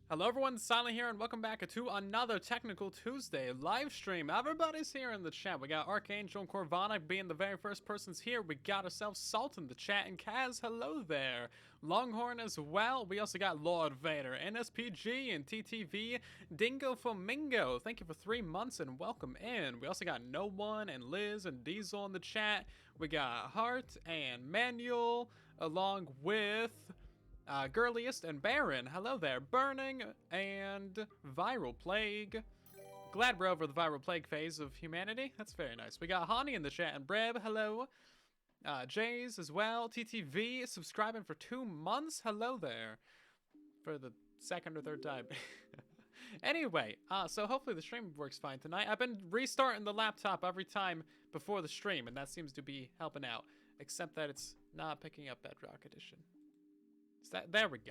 Hello everyone, Silent here, and welcome back to another Technical Tuesday live stream. Everybody's here in the chat. We got Archangel and Corvana being the very first persons here. We got ourselves Salt in the chat, and Kaz, hello there. Longhorn as well. We also got Lord Vader, NSPG, and TTV, Dingo Flamingo. Thank you for 3 months and welcome in. We also got No One and Liz and Diesel in the chat. We got Hart and Manuel, along with Girliest and Baron, hello there. Burning and Viral Plague. Glad we're over the Viral Plague phase of humanity. That's very nice. We got Hani in the chat and Breb, hello. Jays as well. TTV subscribing for 2 months. Hello there. For the second or third time. Anyway, so hopefully the stream works fine tonight. I've been restarting the laptop every time before the stream, and that seems to be helping out. Except that it's not picking up Bedrock Edition. There we go.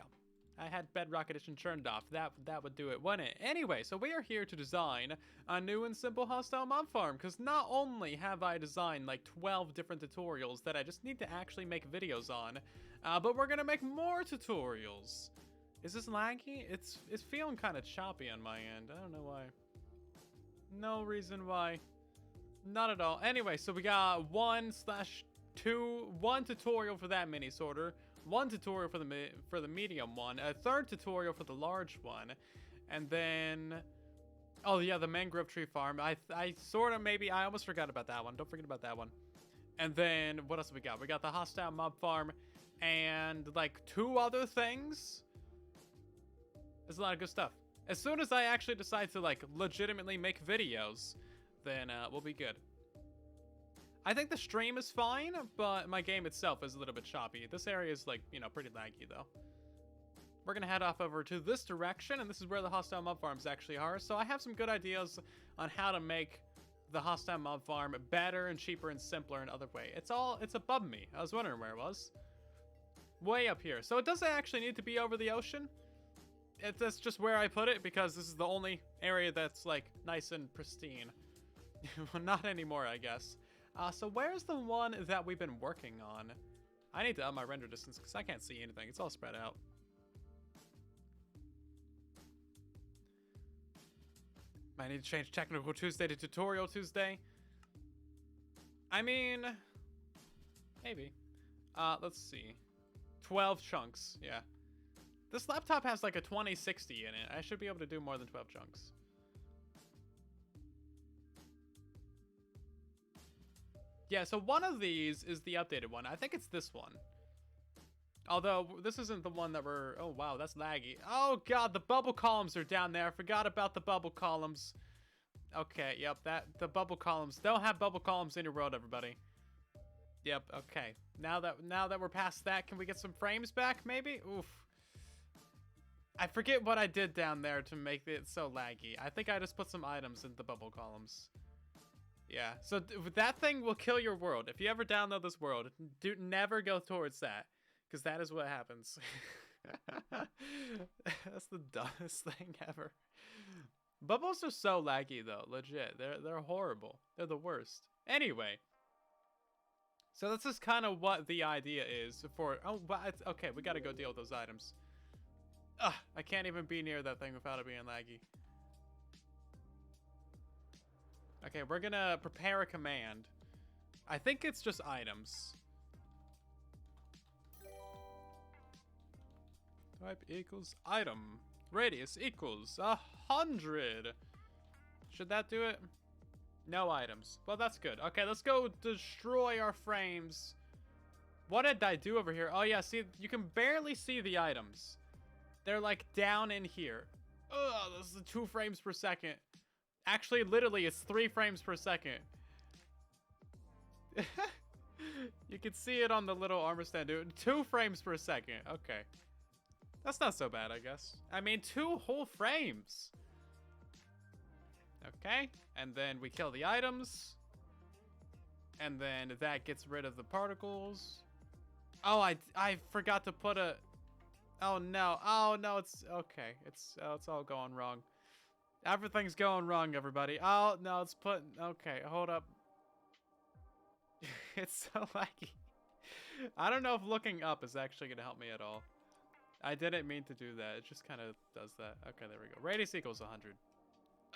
I had Bedrock Edition turned off. That would do it, wouldn't it? Anyway, so we are here to design a new and simple hostile mob farm, because not only have I designed like 12 different tutorials that I just need to actually make videos on, but we're gonna make more tutorials. Is this laggy? It's feeling kind of choppy on my end. I don't know why. No reason why. Not at all. Anyway, so we got 1/2, 1 tutorial for that mini sorter, 1 tutorial for the medium one, a 3rd tutorial for the large one, and then, oh yeah, the mangrove tree farm. I sort of maybe, I almost forgot about that one. Don't forget about that one. And then, what else we got? We got the hostile mob farm, and like 2 other things. There's a lot of good stuff. As soon as I actually decide to like legitimately make videos, then we'll be good. I think the stream is fine, but my game itself is a little bit choppy. This area is like, you know, pretty laggy though. We're gonna head off over to this direction, and this is where the hostile mob farms actually are. So I have some good ideas on how to make the hostile mob farm better and cheaper and simpler in other way. It's above me. I was wondering where it was. Way up here. So it doesn't actually need to be over the ocean. That's just where I put it because this is the only area that's like nice and pristine. Well, not anymore, I guess. So where's the one that we've been working on? I need to up my render distance because I can't see anything. It's all spread out. I need to change Technical Tuesday to Tutorial Tuesday. I mean, maybe. Let's see. 12 chunks, yeah. This laptop has like a 2060 in it. I should be able to do more than 12 chunks. Yeah, so one of these is the updated one. I think it's this one. Although, this isn't the one that we're... Oh, wow, that's laggy. Oh, God, the bubble columns are down there. I forgot about the bubble columns. Okay, yep, the bubble columns. Don't have bubble columns in your world, everybody. Yep, okay. Now that we're past that, can we get some frames back, maybe? Oof. I forget what I did down there to make it so laggy. I think I just put some items in the bubble columns. Yeah, so that thing will kill your world. If you ever download this world, never go towards that, because that is what happens. That's the dumbest thing ever. Bubbles are so laggy though, legit. They're horrible. They're the worst. Anyway, so this is kind of what the idea is for. Oh, but okay, we gotta go deal with those items. Ugh, I can't even be near that thing without it being laggy. Okay, we're gonna prepare a command. I think it's just items. Type equals item. Radius equals 100. Should that do it? No items. Well, that's good. Okay, let's go destroy our frames. What did I do over here? Oh yeah, see, you can barely see the items. They're like down in here. Ugh, this is 2 frames per second. Actually, literally, it's 3 frames per second. You can see it on the little armor stand, dude. 2 frames per second. Okay. That's not so bad, I guess. I mean, 2 whole frames. Okay. And then we kill the items. And then that gets rid of the particles. Oh, I forgot to put a... Oh, no. Oh, no, it's... Okay. It's all going wrong. Everything's going wrong, everybody. Oh, no, it's put... Okay, hold up. It's so laggy. I don't know if looking up is actually going to help me at all. I didn't mean to do that. It just kind of does that. Okay, there we go. Radius equals 100.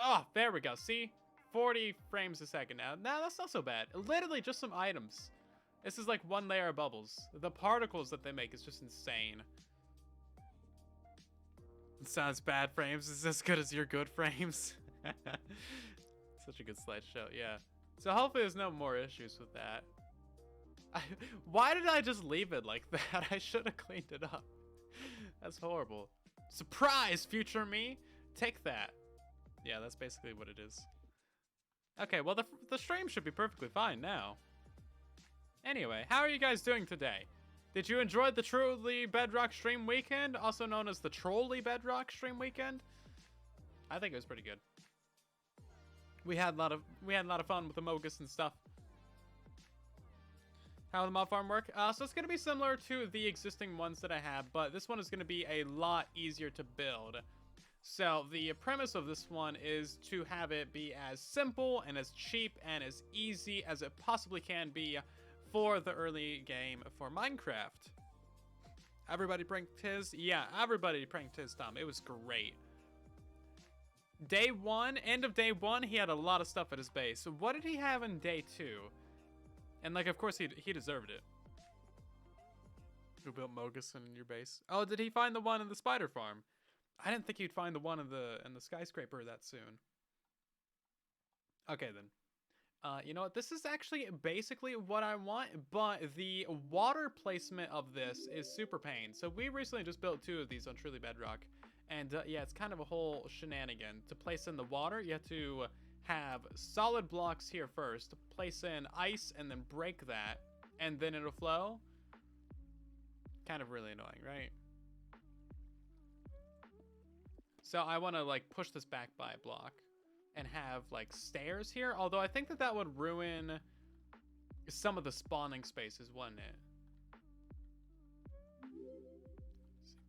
Oh, there we go. See? 40 frames a second now. Nah, that's not so bad. Literally just some items. This is like one layer of bubbles. The particles that they make is just insane. It sounds bad frames. It's as good as your good frames. Such a good slideshow, yeah. So hopefully there's no more issues with that. Why did I just leave it like that? I should have cleaned it up. That's horrible. Surprise, future me! Take that. Yeah, that's basically what it is. Okay, well, the stream should be perfectly fine now. Anyway, how are you guys doing today? Did you enjoy the Truly Bedrock stream weekend, also known as the Trolly Bedrock stream weekend? I think it was pretty good. We had a lot of fun with the Mogus and stuff. How the mod farm work? So it's gonna be similar to the existing ones that I have, but this one is gonna be a lot easier to build. So the premise of this one is to have it be as simple and as cheap and as easy as it possibly can be for the early game for Minecraft. Everybody pranked his? Yeah, everybody pranked his Tom. It was great. Day one, end of day one, he had a lot of stuff at his base. So what did he have in day two? And like, of course, he deserved it. Who built Mogus in your base? Oh, did he find the one in the spider farm? I didn't think he'd find the one in the skyscraper that soon. Okay, then. You know what? This is actually basically what I want, but the water placement of this is super pain. So we recently just built 2 of these on Truly Bedrock. And yeah, it's kind of a whole shenanigan. To place in the water, you have to have solid blocks here first, place in ice, and then break that, and then it'll flow. Kind of really annoying, right? So I want to like push this back by a block and have like stairs here, although I think that would ruin some of the spawning spaces, wouldn't it?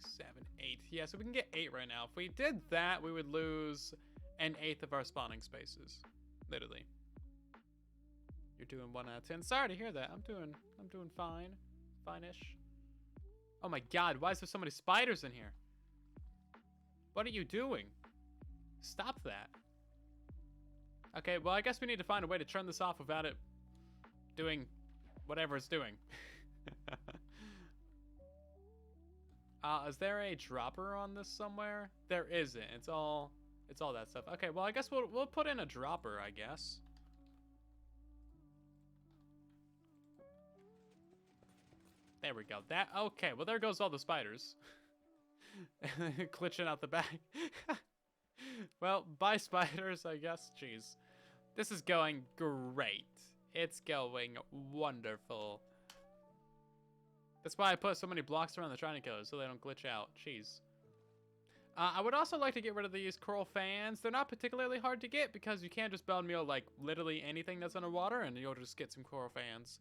6, 7, 8. Yeah, so we can get 8 right now. If we did that, we would lose 1/8 of our spawning spaces. Literally. You're doing 1 out of 10. Sorry to hear that. I'm doing fine. Fine-ish. Oh my god, why is there so many spiders in here? What are you doing? Stop that. Okay, well, I guess we need to find a way to turn this off without it doing whatever it's doing. Is there a dropper on this somewhere? There isn't. It's all that stuff. Okay, well, I guess we'll put in a dropper, I guess. There we go. Okay, well, there goes all the spiders. Glitching out the back. Well, bye spiders, I guess. Jeez. This is going great. It's going wonderful. That's why I put so many blocks around the Trident Killers, so they don't glitch out. Jeez. I would also like to get rid of these coral fans. They're not particularly hard to get because you can't just bone meal like literally anything that's underwater and you'll just get some coral fans.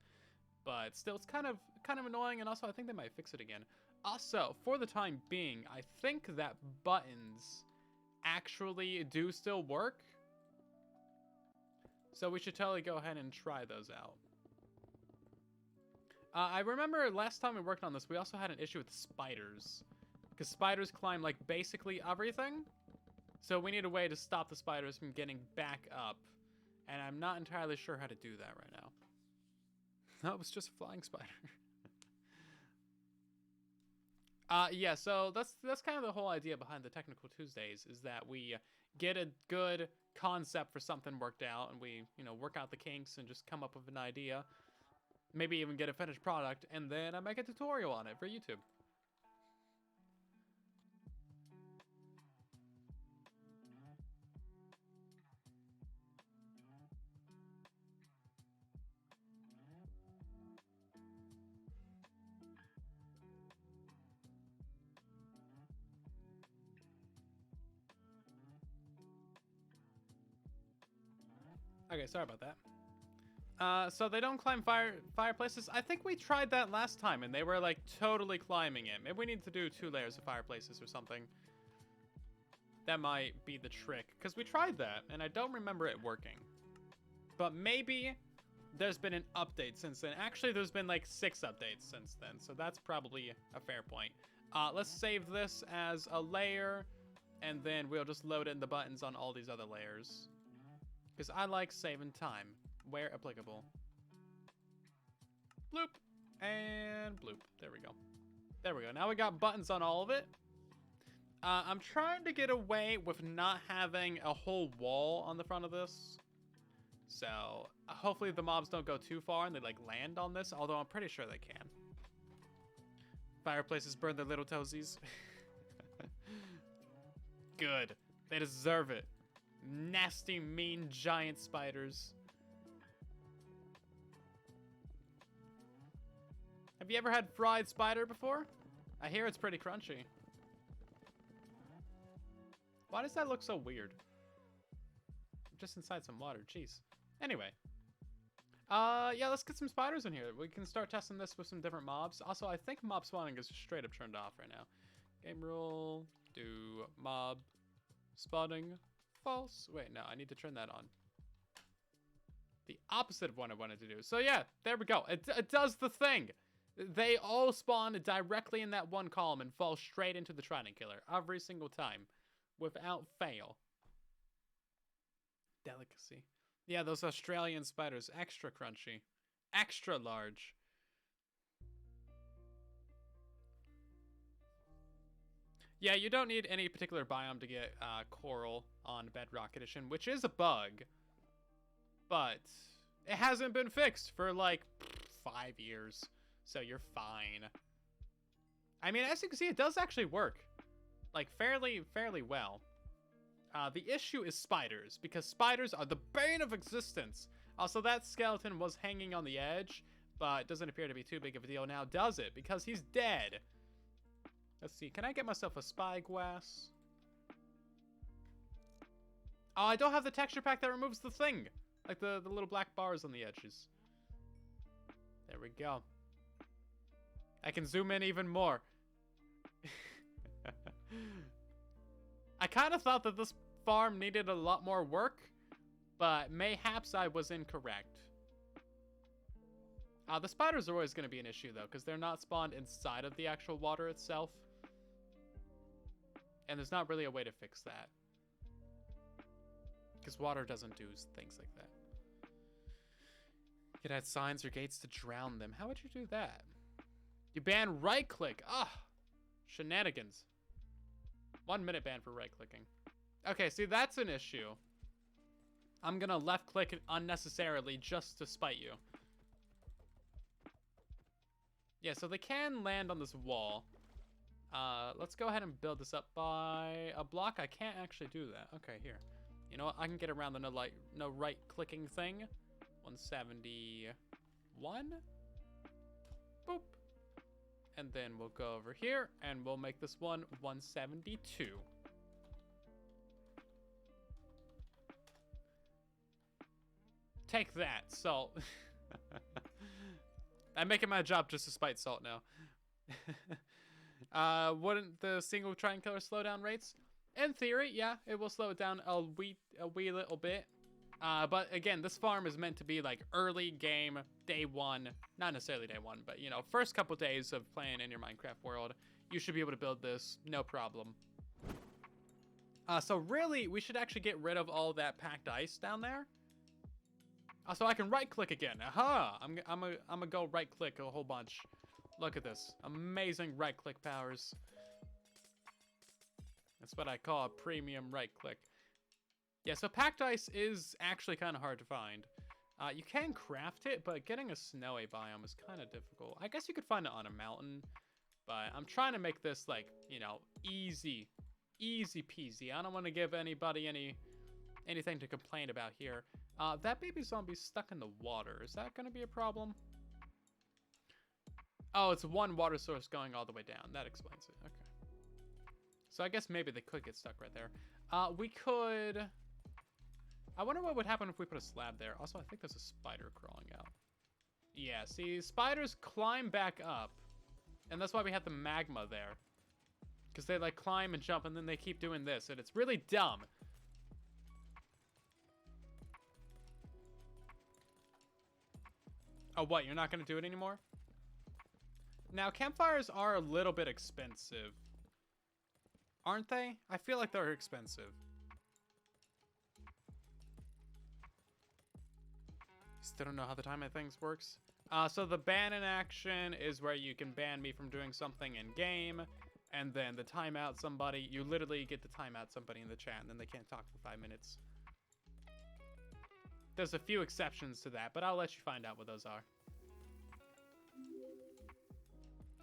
But still, it's kind of annoying, and also I think they might fix it again. Also, for the time being, I think that buttons actually do still work. So we should totally go ahead and try those out. I remember last time we worked on this, we also had an issue with spiders. Because spiders climb, like, basically everything. So we need a way to stop the spiders from getting back up. And I'm not entirely sure how to do that right now. That was just a flying spider. Yeah, so that's kind of the whole idea behind the Technical Tuesdays, is that we get a good concept for something worked out, and we, you know, work out the kinks and just come up with an idea. Maybe even get a finished product, and then I make a tutorial on it for YouTube. Okay, sorry about that. So they don't climb fireplaces. I think we tried that last time, and they were, like, totally climbing it. Maybe we need to do 2 layers of fireplaces or something. That might be the trick, because we tried that, and I don't remember it working. But maybe there's been an update since then. Actually, there's been, like, 6 updates since then, so that's probably a fair point. Let's save this as a layer, and then we'll just load in the buttons on all these other layers. Because I like saving time, where applicable. Bloop, and bloop. There we go. There we go. Now we got buttons on all of it. I'm trying to get away with not having a whole wall on the front of this. So hopefully the mobs don't go too far and they like land on this, although I'm pretty sure they can. Fireplaces burn their little toesies. Good. They deserve it. Nasty, mean, giant spiders. Have you ever had fried spider before? I hear it's pretty crunchy. Why does that look so weird? I'm just inside some water, jeez. Anyway. Yeah, let's get some spiders in here. We can start testing this with some different mobs. Also, I think mob spawning is straight up turned off right now. Game rule, do mob spawning false. Wait, no, I need to turn that on. The opposite of what I wanted to do. So yeah, there we go. It does the thing. They all spawn directly in that one column and fall straight into the trident killer every single time. Without fail. Delicacy. Yeah, those Australian spiders, extra crunchy. Extra large. Yeah, you don't need any particular biome to get coral on Bedrock Edition, which is a bug. But it hasn't been fixed for like 5 years, so you're fine. I mean, as you can see, it does actually work. Like, fairly well. The issue is spiders, because spiders are the bane of existence. Also, that skeleton was hanging on the edge, but it doesn't appear to be too big of a deal now, does it? Because he's dead. Let's see, can I get myself a spyglass? Oh, I don't have the texture pack that removes the thing. Like the little black bars on the edges. There we go. I can zoom in even more. I kind of thought that this farm needed a lot more work, but mayhaps I was incorrect. The spiders are always going to be an issue, though, because they're not spawned inside of the actual water itself. And there's not really a way to fix that. Because water doesn't do things like that. You could add signs or gates to drown them. How would you do that? You ban right-click. Ah, shenanigans. 1 minute ban for right-clicking. Okay, see, that's an issue. I'm gonna left-click it unnecessarily just to spite you. Yeah, so they can land on this wall. Let's go ahead and build this up by a block. I can't actually do that. Okay, here. You know what? I can get around the no right-clicking thing. 171. Boop. And then we'll go over here, and we'll make this one 172. Take that, salt. I'm making my job just to spite salt now. Wouldn't the single trident killer slow down rates? In theory, yeah, it will slow it down a wee little bit. But again, this farm is meant to be like early game, day one. Not necessarily day one, but you know, first couple days of playing in your Minecraft world, you should be able to build this, no problem. So really, we should actually get rid of all that packed ice down there. So I can right-click again. Aha! I'm gonna go right-click a whole bunch. Look at this. Amazing right-click powers. That's what I call a premium right-click. Yeah, so packed ice is actually kind of hard to find. You can craft it, but getting a snowy biome is kind of difficult. I guess you could find it on a mountain, but I'm trying to make this, like, you know, easy peasy. I don't want to give anybody anything to complain about here. That baby zombie's stuck in the water. Is that going to be a problem? Oh, it's one water source going all the way down. That explains it. Okay. So I guess maybe they could get stuck right there. We could... I wonder what would happen if we put a slab there. Also, I think there's a spider crawling out. Yeah, see, spiders climb back up. And that's why we have the magma there. Because they, like, climb and jump, and then they keep doing this. And it's really dumb. Oh, what? You're not going to do it anymore? Now, campfires are a little bit expensive. Aren't they? I feel like they're expensive. Still don't know how the timing things works. So the ban in action is where you can ban me from doing something in game, and then the timeout somebody, you literally get to timeout somebody in the chat, and then they can't talk for 5 minutes. There's a few exceptions to that, but I'll let you find out what those are.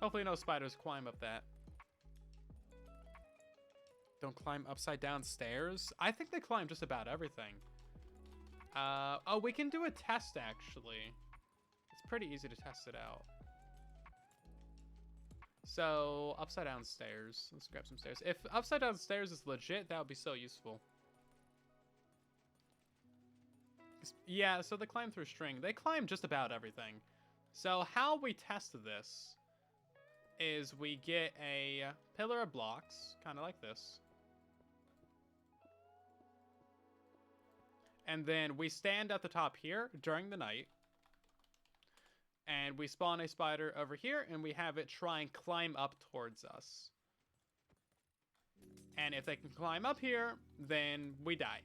Hopefully no spiders climb up that. Don't climb upside down stairs? I think they climb just about everything. Oh, we can do a test, actually. It's pretty easy to test it out. So, upside down stairs. Let's grab some stairs. If upside down stairs is legit, that would be so useful. Yeah, so they climb through string. They climb just about everything. So how we test this is we get a pillar of blocks, kind of like this. And then we stand at the top here during the night. And we spawn a spider over here, and we have it try and climb up towards us. And if they can climb up here, then we die.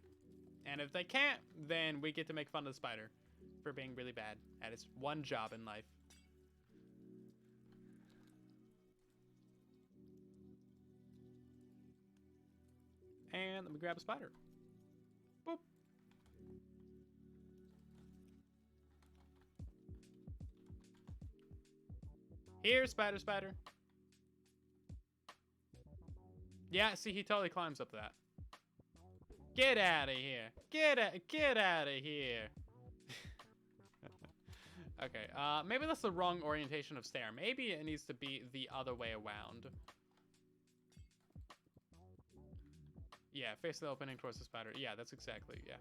And if they can't, then we get to make fun of the spider for being really bad at its one job in life. And let me grab a spider. Boop. Here, spider, spider. Yeah, see, he totally climbs up that. Get out of here. Get out of here. Okay, maybe that's the wrong orientation of stair. Maybe it needs to be the other way around. Yeah, face the opening towards the spider. Yeah, that's exactly, yeah.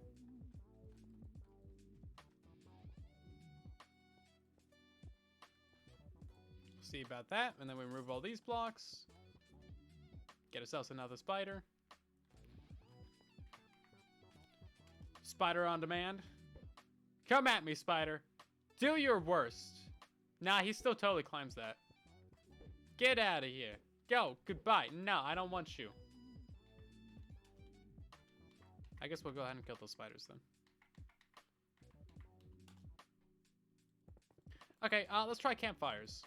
See about that, and then we remove all these blocks. Get ourselves another spider. Spider on demand. Come at me, spider. Do your worst. Nah, he still totally climbs that. Get out of here. Go. Goodbye. No, I don't want you. I guess we'll go ahead and kill those spiders then. Okay, let's try campfires.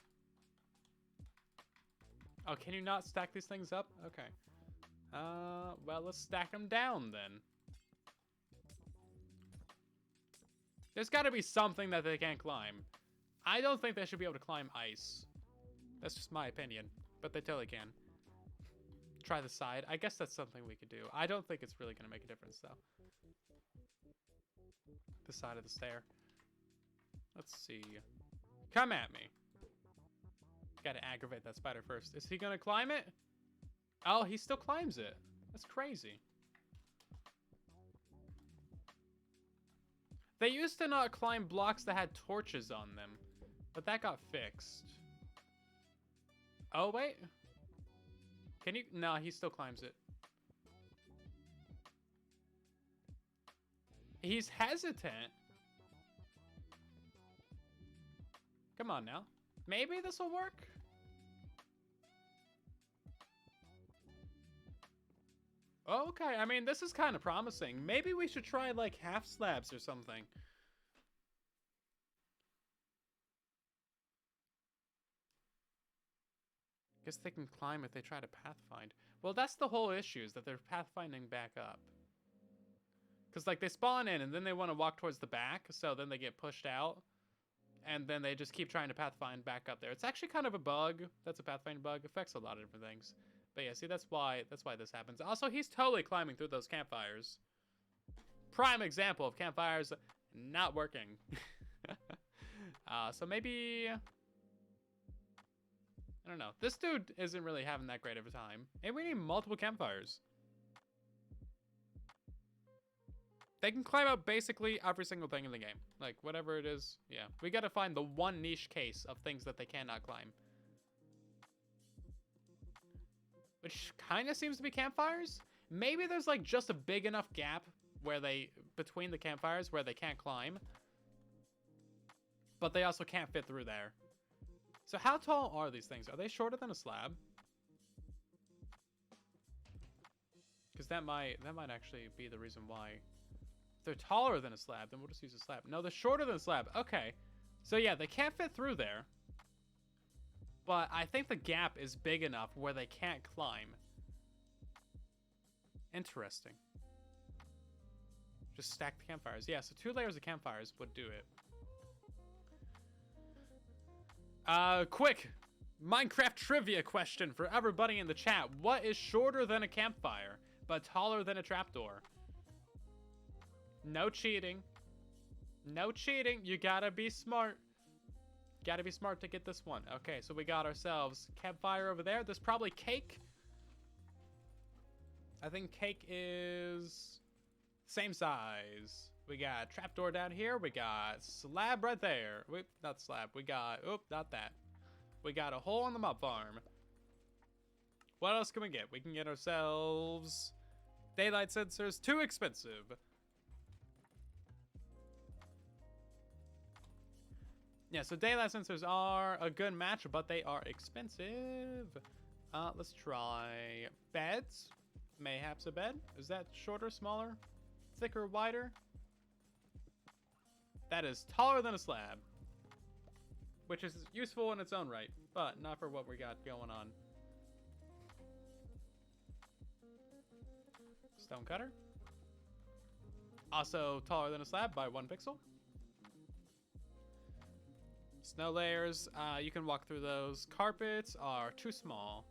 Oh, can you not stack these things up? Okay. Well, let's stack them down then. There's got to be something that they can't climb. I don't think they should be able to climb ice. That's just my opinion, but they totally can. Try the side. I guess that's something we could do. I don't think it's really going to make a difference, though. The side of the stair. Let's see. Come at me. Gotta aggravate that spider first. Is he going to climb it? Oh, he still climbs it. That's crazy. They used to not climb blocks that had torches on them, but that got fixed. Oh, wait. Can you? No, he still climbs it. He's hesitant. Come on now. Maybe this will work? Okay, I mean, this is kind of promising. Maybe we should try, like, half slabs or something. Guess they can climb if they try to pathfind. Well, that's the whole issue, is that they're pathfinding back up. Because, like, they spawn in, and then they want to walk towards the back, so then they get pushed out. And then they just keep trying to pathfind back up there. It's actually kind of a bug. That's a pathfind bug. Affects a lot of different things. But yeah, see, that's why this happens. Also, he's totally climbing through those campfires. Prime example of campfires not working. So maybe... I don't know. This dude isn't really having that great of a time. And we need multiple campfires. They can climb up basically every single thing in the game. Like, whatever it is. Yeah. We gotta find the one niche case of things that they cannot climb. Which kind of seems to be campfires. Maybe there's, like, just a big enough gap where between the campfires where they can't climb. But they also can't fit through there. So how tall are these things? Are they shorter than a slab? Because that might actually be the reason why. If they're taller than a slab, then we'll just use a slab. No, they're shorter than a slab. Okay. So yeah, they can't fit through there. But I think the gap is big enough where they can't climb. Interesting. Just stack the campfires. Yeah, so 2 layers of campfires would do it. Quick Minecraft trivia question for everybody in the chat. What is shorter than a campfire, but taller than a trapdoor? No cheating. No cheating. You gotta be smart. Gotta be smart to get this one. Okay, so we got ourselves campfire over there. There's probably cake. I think cake is same size. We got trapdoor down here. We got slab right there. Wait, not slab. We got, not that. We got a hole in the mob farm. What else can we get? We can get ourselves daylight sensors. Too expensive. Yeah, so daylight sensors are a good match, but they are expensive. Let's try beds. Mayhaps a bed. Is that shorter, smaller, thicker, wider? That is taller than a slab, which is useful in its own right, but not for what we got going on. Stone cutter. Also taller than a slab by 1 pixel. Snow layers, you can walk through those. Carpets are too small.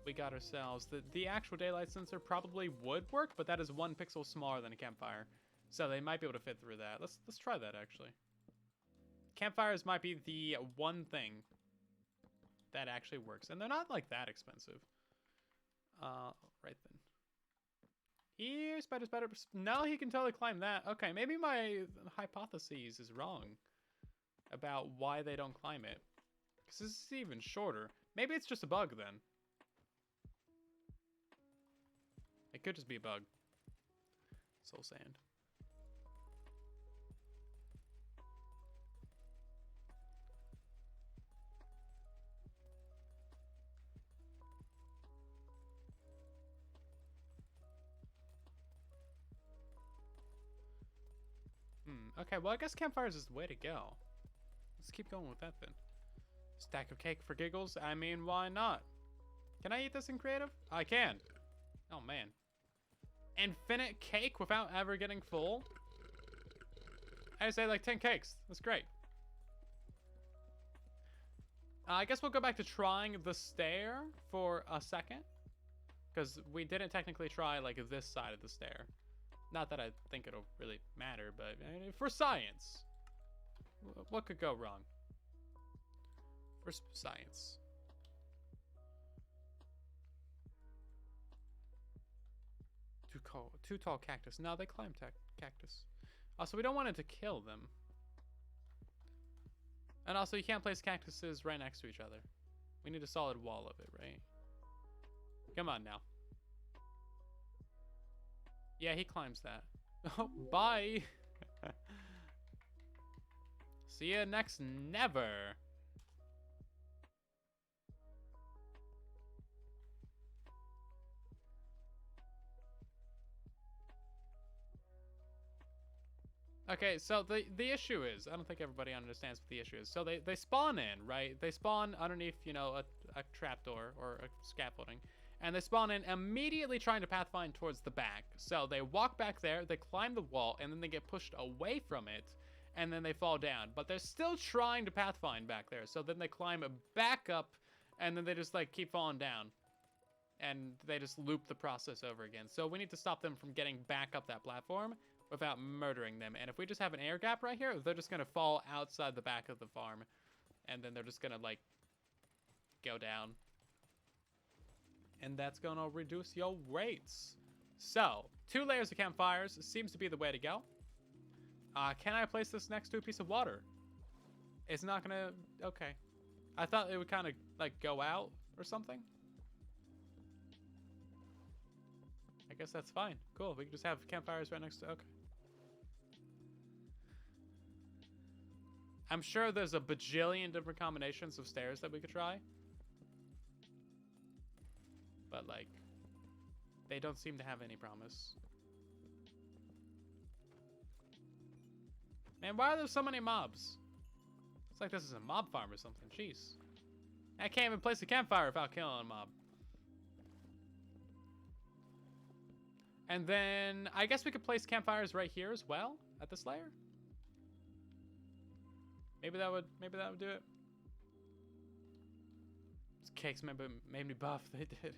We got ourselves, the actual daylight sensor probably would work, but that is 1 pixel smaller than a campfire. So they might be able to fit through that. Let's try that actually. Campfires might be the one thing that actually works, and they're not like that expensive. Right then. Here, spider. No, he can totally climb that. Okay, maybe my hypothesis is wrong about why they don't climb it. Because this is even shorter. Maybe it's just a bug then. It could just be a bug. Soul sand. Okay, well I guess campfires is the way to go. Let's keep going with that then. Stack of cake for giggles? I mean, why not? Can I eat this in creative? I can. Oh man. Infinite cake without ever getting full? I say like 10 cakes. That's great. I guess we'll go back to trying the stair for a second. Because we didn't technically try like this side of the stair. Not that I think it'll really matter, but for science. What could go wrong? For science. Too tall cactus. No, they climb cactus. Also, we don't want it to kill them. And also, you can't place cactuses right next to each other. We need a solid wall of it, right? Come on now. Yeah, he climbs that. Oh, bye. See ya next never. Okay, so the issue is, I don't think everybody understands what the issue is. So they spawn in, right? They spawn underneath, you know, a trapdoor or a scaffolding. And they spawn in immediately trying to pathfind towards the back. So they walk back there, they climb the wall, and then they get pushed away from it, and then they fall down. But they're still trying to pathfind back there. So then they climb back up, and then they just like keep falling down. And they just loop the process over again. So we need to stop them from getting back up that platform without murdering them. And if we just have an air gap right here, they're just gonna fall outside the back of the farm. And then they're just gonna like go down. And that's gonna reduce your rates. So, 2 layers of campfires seems to be the way to go. Can I place this next to a piece of water? It's not gonna, okay. I thought it would kind of like go out or something. I guess that's fine. Cool, we can just have campfires right next to, okay. I'm sure there's a bajillion different combinations of stairs that we could try. But, like, they don't seem to have any promise. Man, why are there so many mobs? It's like this is a mob farm or something. Jeez. I can't even place a campfire without killing a mob. And then, I guess we could place campfires right here as well, at this layer. Maybe that would do it. These cakes made me buff. They did.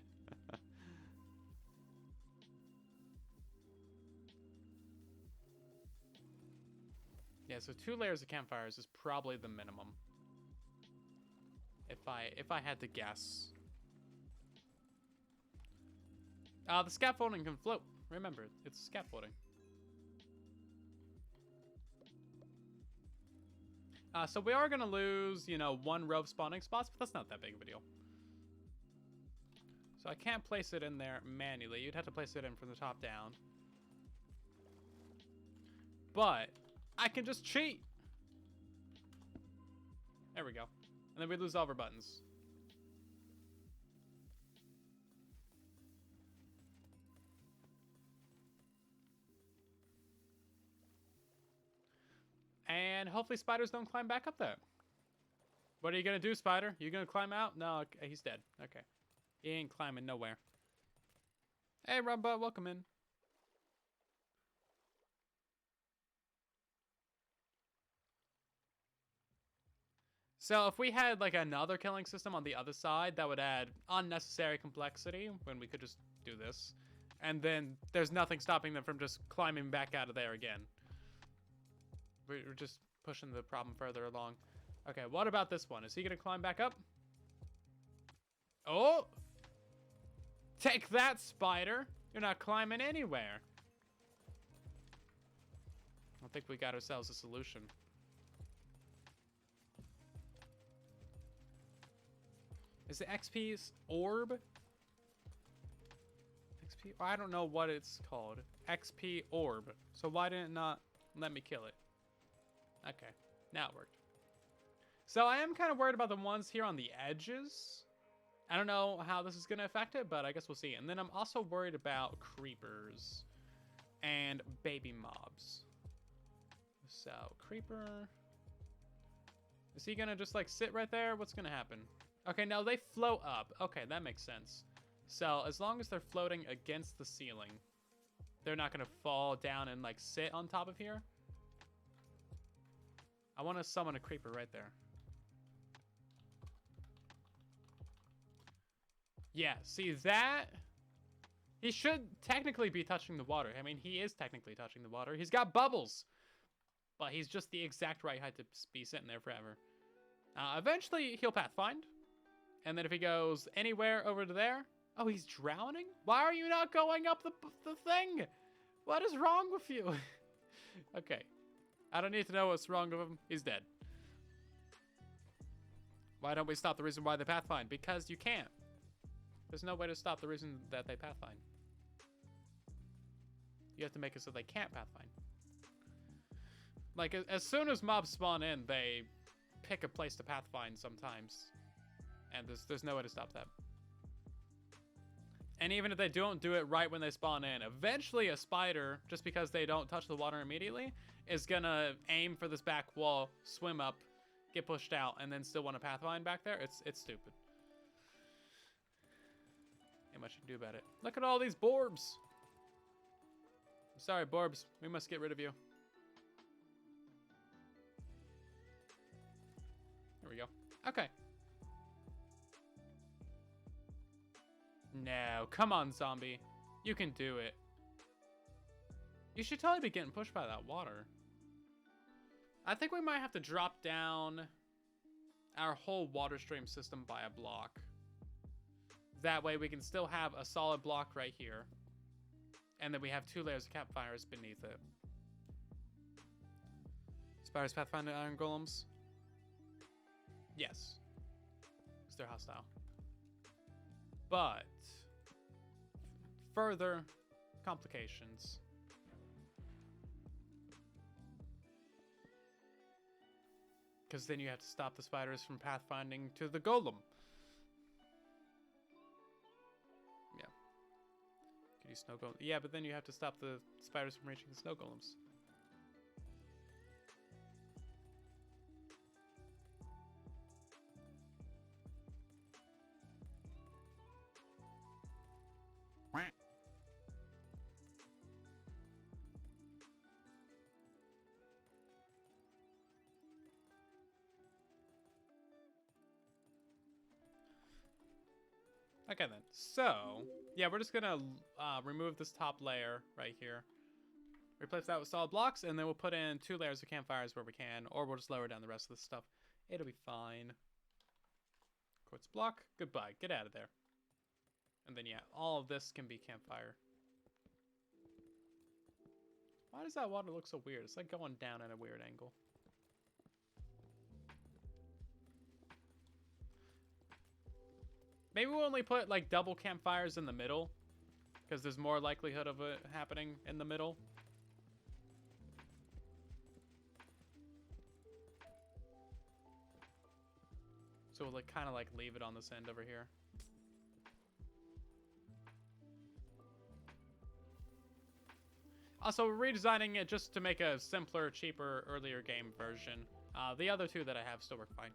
Yeah, so 2 layers of campfires is probably the minimum. If I had to guess. The scaffolding can float. Remember, it's scaffolding. So we are gonna lose, you know, 1 row of spawning spots, but that's not that big of a deal. So I can't place it in there manually. You'd have to place it in from the top down. But I can just cheat. There we go. And then we lose all of our buttons. And hopefully spiders don't climb back up there. What are you gonna do, spider? You gonna climb out? No, okay, he's dead. Okay. He ain't climbing nowhere. Hey, Rumba, welcome in. So if we had like another killing system on the other side, that would add unnecessary complexity when we could just do this. And then there's nothing stopping them from just climbing back out of there again. We're just pushing the problem further along. Okay, what about this one? Is he gonna climb back up? Oh! Take that, spider! You're not climbing anywhere. I think we got ourselves a solution. Is it XP's orb? XP? I don't know what it's called. XP orb. So why didn't it not let me kill it? Okay, now it worked. So I am kind of worried about the ones here on the edges. I don't know how this is going to affect it, but I guess we'll see. And then I'm also worried about creepers and baby mobs. So, creeper. Is he going to just like sit right there? What's going to happen? Okay, no, they float up. Okay, that makes sense. So, as long as they're floating against the ceiling, they're not going to fall down and like sit on top of here. I want to summon a creeper right there. Yeah, see that? He should technically be touching the water. I mean, he is technically touching the water. He's got bubbles. But he's just the exact right height to be sitting there forever. Eventually, he'll pathfind. And then if he goes anywhere over to there... Oh, he's drowning? Why are you not going up the thing? What is wrong with you? Okay. I don't need to know what's wrong with him. He's dead. Why don't we stop the reason why they pathfind? Because you can't. There's no way to stop the reason that they pathfind. You have to make it so they can't pathfind. Like, as soon as mobs spawn in, they pick a place to pathfind sometimes. And there's no way to stop that. And even if they don't do it right when they spawn in, eventually a spider, just because they don't touch the water immediately, is gonna aim for this back wall, swim up, get pushed out, and then still want to pathfind back there. It's stupid. Ain't much you can do about it. Look at all these borbs. I'm sorry, borbs. We must get rid of you. There we go. Okay. No, come on, zombie. You can do it. You should totally be getting pushed by that water. I think we might have to drop down our whole water stream system by a block. That way we can still have a solid block right here. And then we have 2 layers of campfires beneath it. Spiders pathfinder iron golems? Yes. Because they're hostile. But further complications. Because then you have to stop the spiders from pathfinding to the golem. Yeah. Could you snow golem? Yeah, but then you have to stop the spiders from reaching the snow golems. Okay then, so, yeah, we're just gonna remove this top layer right here. Replace that with solid blocks, and then we'll put in 2 layers of campfires where we can, or we'll just lower down the rest of this stuff. It'll be fine. Quartz block, goodbye, get out of there. And then, yeah, all of this can be campfire. Why does that water look so weird? It's like going down at a weird angle. Maybe we'll only put, like, double campfires in the middle, because there's more likelihood of it happening in the middle. So we'll, like, kind of, like, leave it on this end over here. Also, we're redesigning it just to make a simpler, cheaper, earlier game version. The other 2 that I have still work fine.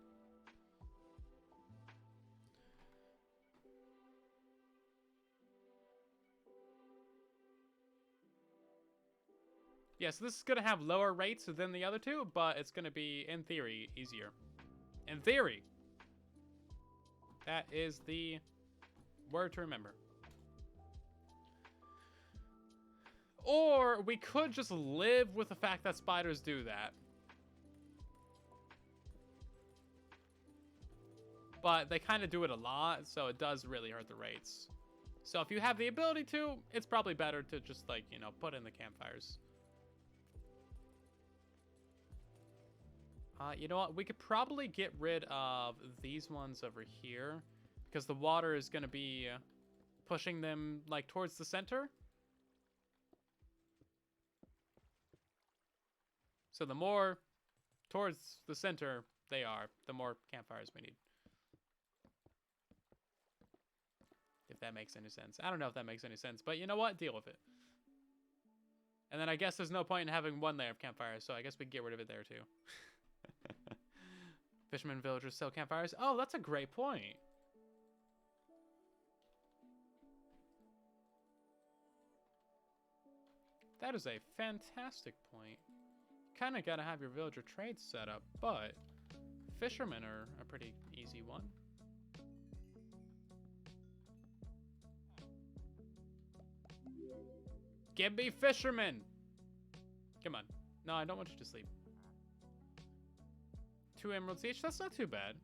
Yeah, so this is going to have lower rates than the other 2, but it's going to be, in theory, easier. In theory. That is the word to remember. Or we could just live with the fact that spiders do that. But they kind of do it a lot, so it does really hurt the rates. So if you have the ability to, it's probably better to just, like, you know, put in the campfires. You know what? We could probably get rid of these ones over here, because the water is going to be pushing them, like, towards the center. So the more towards the center they are, the more campfires we need. If that makes any sense. I don't know if that makes any sense, but you know what? Deal with it. And then I guess there's no point in having 1 layer of campfires, so I guess we can get rid of it there too. Fishermen villagers sell campfires. Oh, that's a great point. That is a fantastic point. Kind of gotta have your villager trade set up, but fishermen are a pretty easy one. Give me fishermen! Come on. No, I don't want you to sleep. 2 emeralds each? That's not too bad.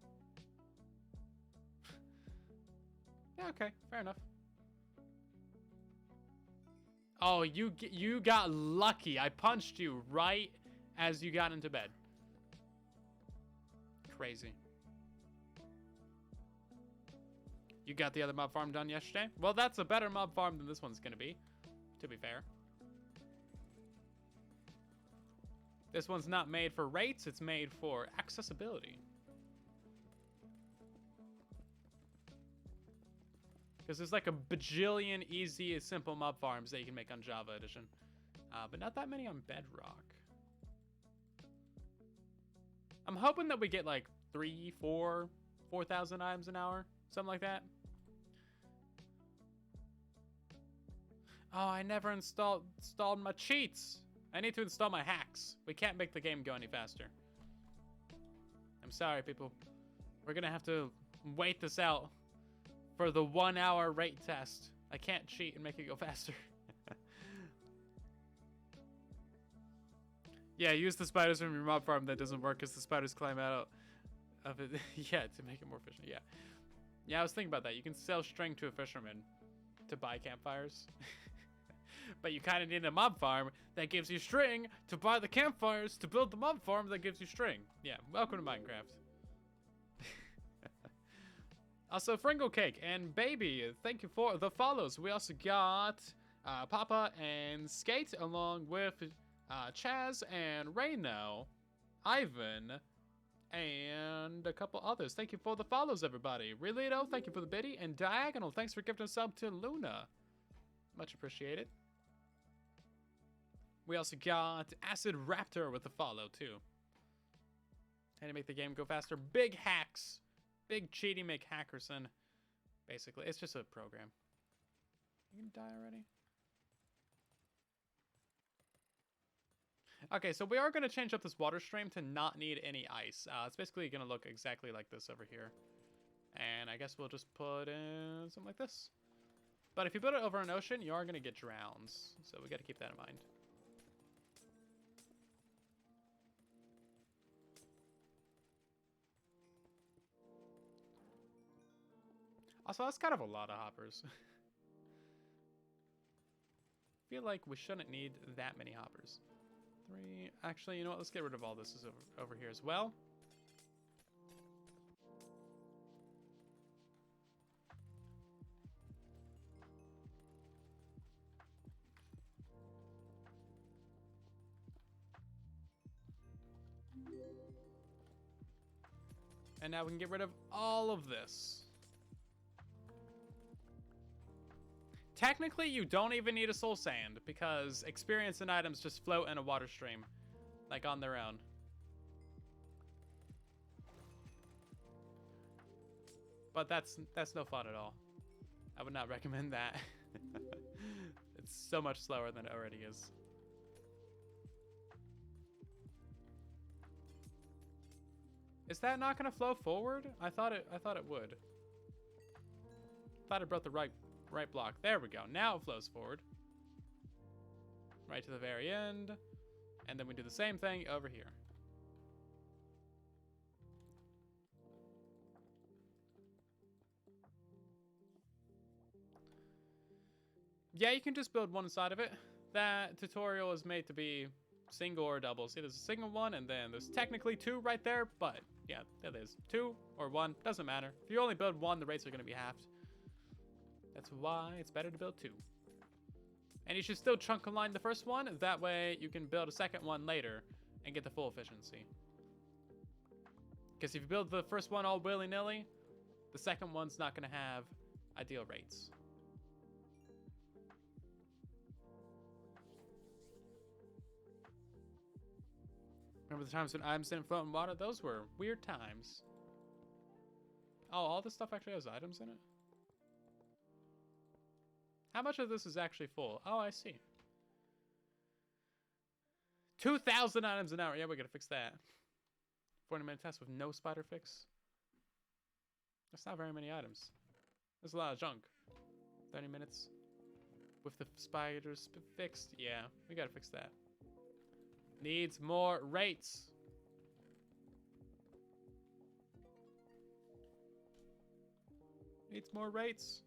Yeah, okay. Fair enough. Oh, you got lucky. I punched you right as you got into bed. Crazy. You got the other mob farm done yesterday? Well, that's a better mob farm than this one's gonna be, to be fair. This one's not made for rates, it's made for accessibility. Because there's like a bajillion easy, simple mob farms that you can make on Java Edition. But not that many on Bedrock. I'm hoping that we get like 4,000 items an hour. Something like that. Oh, I never installed my cheats. I need to install my hacks. We can't make the game go any faster. I'm sorry, people. We're gonna have to wait this out for the 1 hour rate test. I can't cheat and make it go faster. Yeah, use the spiders from your mob farm. That doesn't work because the spiders climb out of it. Yeah, to make it more efficient. Yeah. Yeah, I was thinking about that. You can sell string to a fisherman to buy campfires. But you kind of need a mob farm that gives you string to buy the campfires to build the mob farm that gives you string. Yeah, welcome to Minecraft. Also, Fringle Cake and Baby, thank you for the follows. We also got Papa and Skate along with Chaz and Rayno, Ivan, And a couple others. Thank you for the follows, everybody. Relito, thank you for the biddy. And Diagonal, thanks for gifting a sub to Luna. Much appreciated. We also got Acid Raptor with the follow, too. And to make the game go faster. Big hacks. Big cheating make hackerson. Basically, it's just a program. You gonna die already? Okay, so we are going to change up this water stream to not need any ice. It's basically going to look exactly like this over here. And I guess we'll just put in something like this. But if you put it over an ocean, you are going to get drowns. So we got to keep that in mind. Also, that's kind of a lot of hoppers. I feel like we shouldn't need that many hoppers. 3. Actually, you know what? Let's get rid of all this over here as well. And now we can get rid of all of this. Technically, you don't even need a soul sand because experience and items just float in a water stream, like on their own. But that's no fun at all. I would not recommend that. It's so much slower than it already is. Is that not going to flow forward? I thought it would. Thought it brought the right block. There we go. Now it flows forward. Right to the very end. And then we do the same thing over here. Yeah, you can just build one side of it. That tutorial is made to be single or double. See, there's a single one, and then there's technically 2 right there, but yeah, there it is. 2 or 1, doesn't matter. If you only build 1, the rates are going to be halved. That's why it's better to build 2. And you should still chunk align the first one. That way you can build a second one later and get the full efficiency. Because if you build the first one all willy-nilly, the second one's not going to have ideal rates. Remember the times when items didn't float in water? Those were weird times. Oh, all this stuff actually has items in it? How much of this is actually full? Oh, I see. 2,000 items an hour. Yeah, we gotta fix that. 40-minute test with no spider fix. That's not very many items. There's a lot of junk. 30 minutes with the spiders fixed. Yeah, we gotta fix that. Needs more rates. Needs more rates.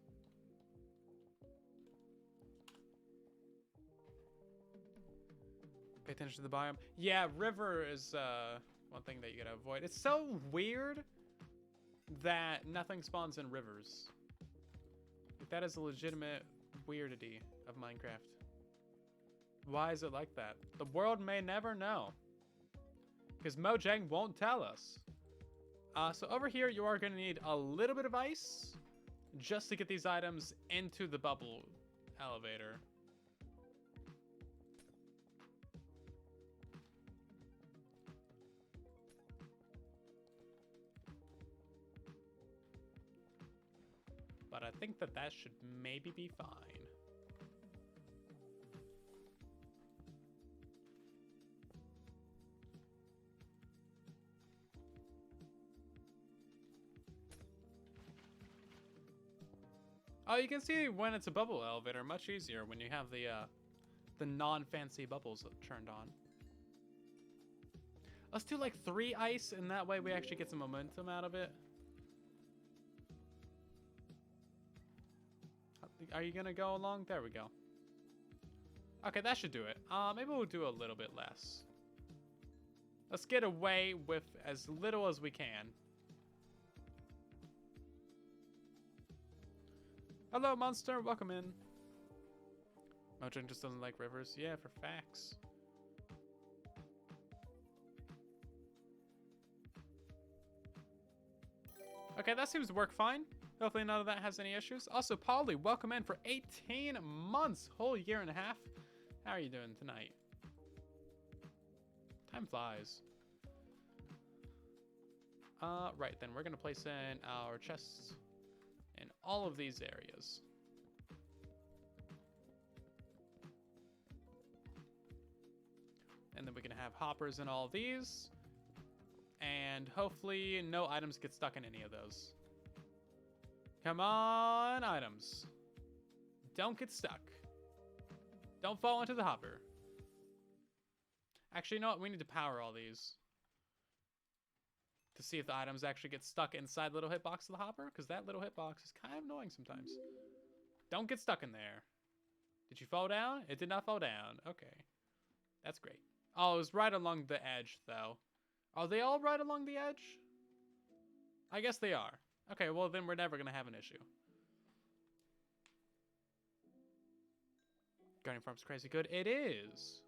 Pay attention to the biome. Yeah, river is one thing that you gotta avoid. It's so weird that nothing spawns in rivers. That is a legitimate weirdity of Minecraft. Why is it like that? The world may never know. Because Mojang won't tell us. So over here, you are going to need a little bit of ice just to get these items into the bubble elevator. But I think that should maybe be fine. Oh, you can see when it's a bubble elevator, much easier when you have the non-fancy bubbles turned on. Let's do like 3 ice, and that way we actually get some momentum out of it. Are you gonna go along? There we go. Okay, that should do it. Maybe we'll do a little bit less. Let's get away with as little as we can. Hello, monster. Welcome in. Mojang just doesn't like rivers. Yeah, for facts. Okay, that seems to work fine. Hopefully none of that has any issues. Also, Polly, welcome in for 18 months, whole year and a half. How are you doing tonight? Time flies. Right, then we're gonna place in our chests in all of these areas. And then we can have hoppers in all of these. And hopefully no items get stuck in any of those. Come on, items. Don't get stuck. Don't fall into the hopper. Actually, you know what? We need to power all these. To see if the items actually get stuck inside the little hitbox of the hopper. Because that little hitbox is kind of annoying sometimes. Don't get stuck in there. Did you fall down? It did not fall down. Okay. That's great. Oh, it was right along the edge, though. Are they all right along the edge? I guess they are. Okay, well, then we're never going to have an issue. Guardian Farm's crazy good. It is.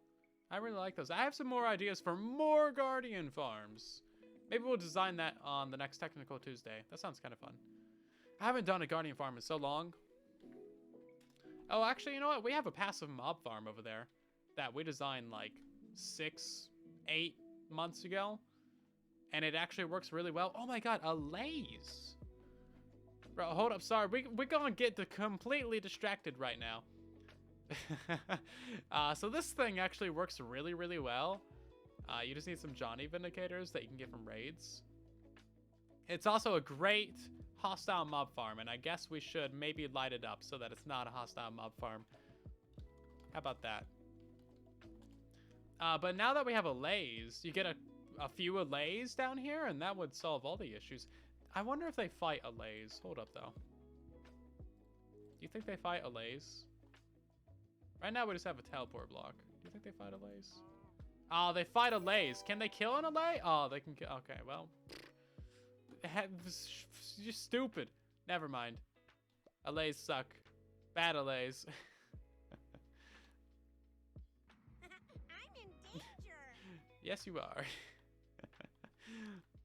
I really like those. I have some more ideas for more Guardian Farms. Maybe we'll design that on the next Technical Tuesday. That sounds kind of fun. I haven't done a Guardian Farm in so long. Oh, actually, you know what? We have a passive mob farm over there that we designed like 6, 8 months ago. And it actually works really well. Oh my god, a laze. Bro, hold up. Sorry, we're gonna get completely distracted right now. So this thing actually works really, really well. You just need some Johnny Vindicators that you can get from raids. It's also a great hostile mob farm, and I guess we should maybe light it up so that it's not a hostile mob farm. How about that? But now that we have a laze, you get a few allays down here, and that would solve all the issues. I wonder if they fight allays. Hold up, though. Do you think they fight allays? Right now, we just have a teleport block. Do you think they fight allays? Oh, they fight allays. Can they kill an allay? Oh, they can kill. Okay, well. You're stupid. Never mind. Allays suck. Bad allays. I'm in danger. Yes, you are.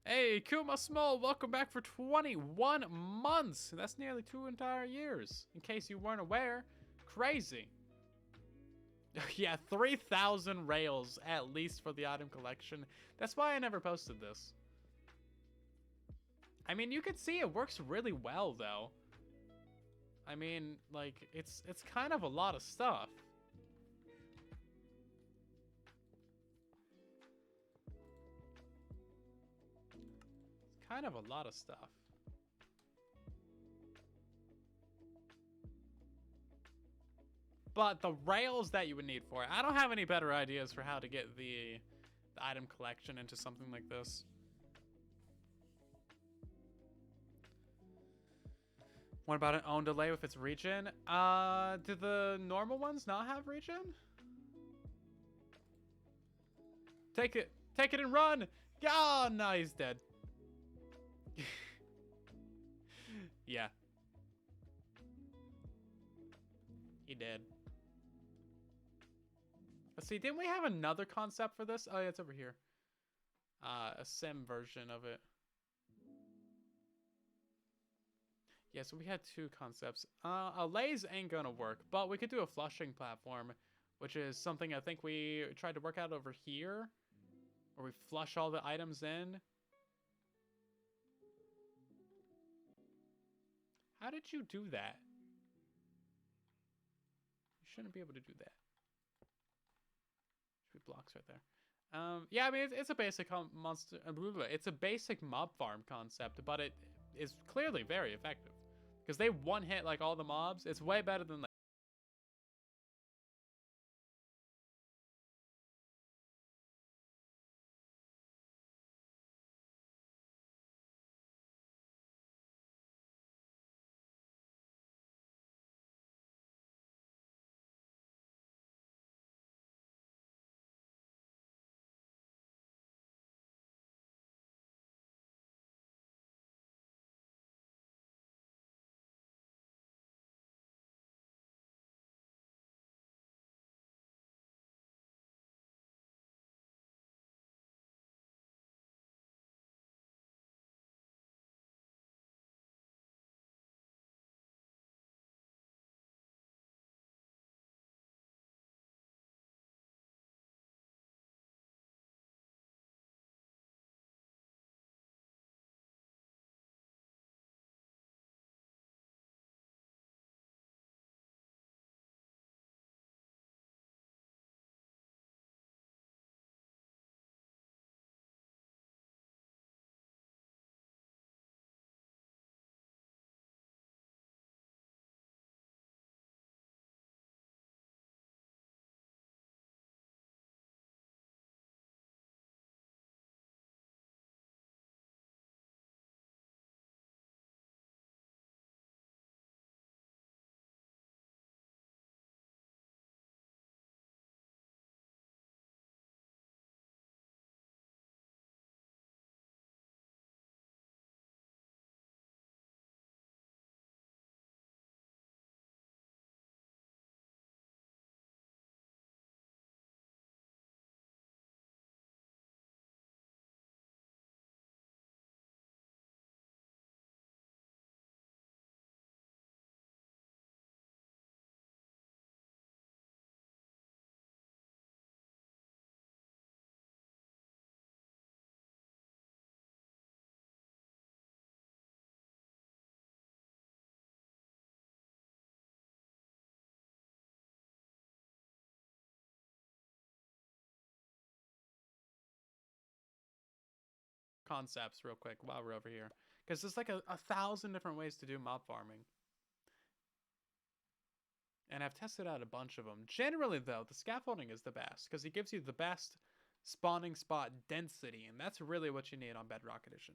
Hey, Kuma Small, welcome back for 21 months. That's nearly 2 entire years. In case you weren't aware. Crazy. Yeah, 3,000 rails at least for the item collection. That's why I never posted this. I mean, you can see it works really well, though. I mean, like, it's kind of a lot of stuff. It's kind of a lot of stuff. But the rails that you would need for it, I don't have any better ideas for how to get the item collection into something like this. What about an own delay with its regen? Do the normal ones not have regen? Take it and run! Oh, no, he's dead. Yeah. He did. Let's see, didn't we have another concept for this? Oh, yeah, it's over here. A sim version of it. Yeah, so we had 2 concepts. A laze ain't gonna work, but we could do a flushing platform, which is something I think we tried to work out over here, where we flush all the items in. How did you do that? You shouldn't be able to do that. Should be blocks right there. Yeah, I mean, it's a basic monster. It's a basic mob farm concept, but it is clearly very effective because they one hit like all the mobs. It's way better than like concepts real quick while we're over here. Because there's like a 1,000 different ways to do mob farming. And I've tested out a bunch of them. Generally, though, the scaffolding is the best. Because it gives you the best spawning spot density. And that's really what you need on Bedrock Edition.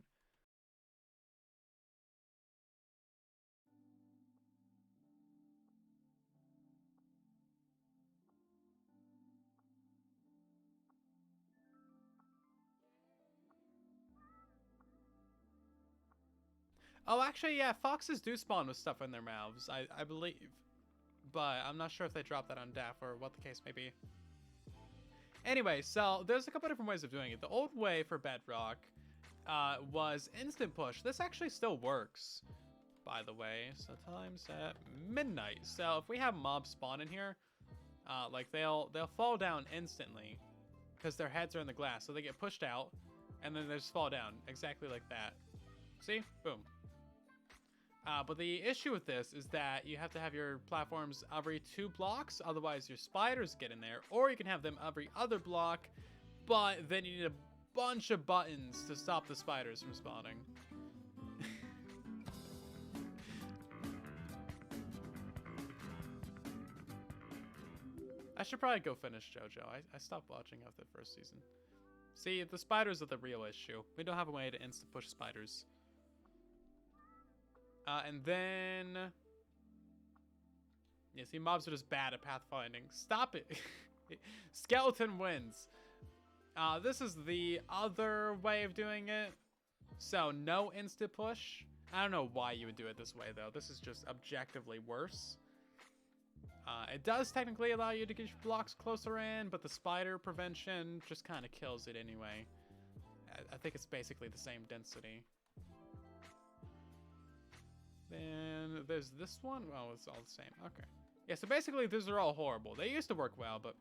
Oh, actually, yeah, foxes do spawn with stuff in their mouths, I believe. But I'm not sure if they drop that on Daff or what the case may be. Anyway, so there's a couple different ways of doing it. The old way for Bedrock was instant push. This actually still works, by the way. So time's at midnight. So if we have mobs spawn in here, like they'll fall down instantly because their heads are in the glass. So they get pushed out and then they just fall down exactly like that. See? Boom. But the issue with this is that you have to have your platforms every 2 blocks, otherwise your spiders get in there, or you can have them every other block, but then you need a bunch of buttons to stop the spiders from spawning. I should probably go finish JoJo. I stopped watching after the first season. See, the spiders are the real issue. We don't have a way to insta-push spiders. And then... yeah, see, mobs are just bad at pathfinding. Stop it! Skeleton wins. This is the other way of doing it. So, no insta-push. I don't know why you would do it this way, though. This is just objectively worse. It does technically allow you to get your blocks closer in, but the spider prevention just kind of kills it anyway. I think it's basically the same density. Then there's this one. Oh, it's all the same. Okay. Yeah, so basically these are all horrible. They used to work well, but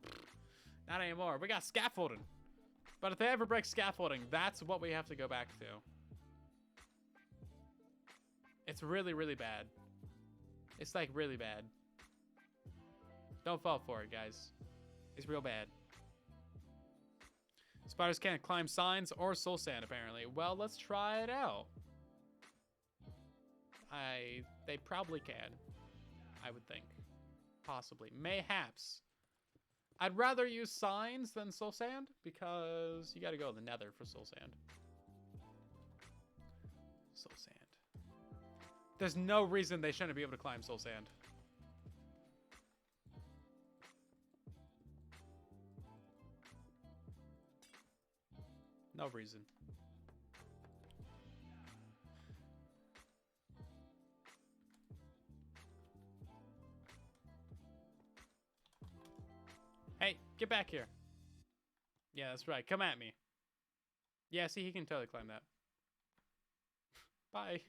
not anymore. We got scaffolding. But if they ever break scaffolding, that's what we have to go back to. It's really, really bad. It's like really bad. Don't fall for it, guys. It's real bad. Spiders can't climb signs or soul sand, apparently. Well, let's try it out. They probably can. I would think. Possibly. Mayhaps. I'd rather use signs than soul sand because you gotta go to the nether for soul sand. Soul sand. There's no reason they shouldn't be able to climb soul sand. No reason. Hey, get back here. Yeah, that's right. Come at me. Yeah, see, he can totally climb that. Bye.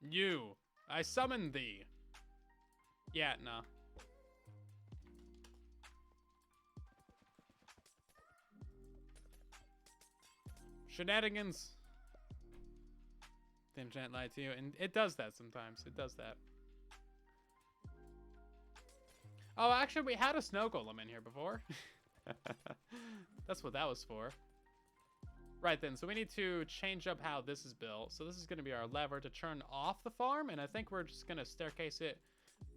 You. I summoned thee. Yeah, no. Shenanigans. The enchant lied to you, and it does that sometimes. It does that. Oh, actually, we had a snow golem in here before. That's what that was for. Right then, so we need to change up how this is built. So this is going to be our lever to turn off the farm, and I think we're just going to staircase it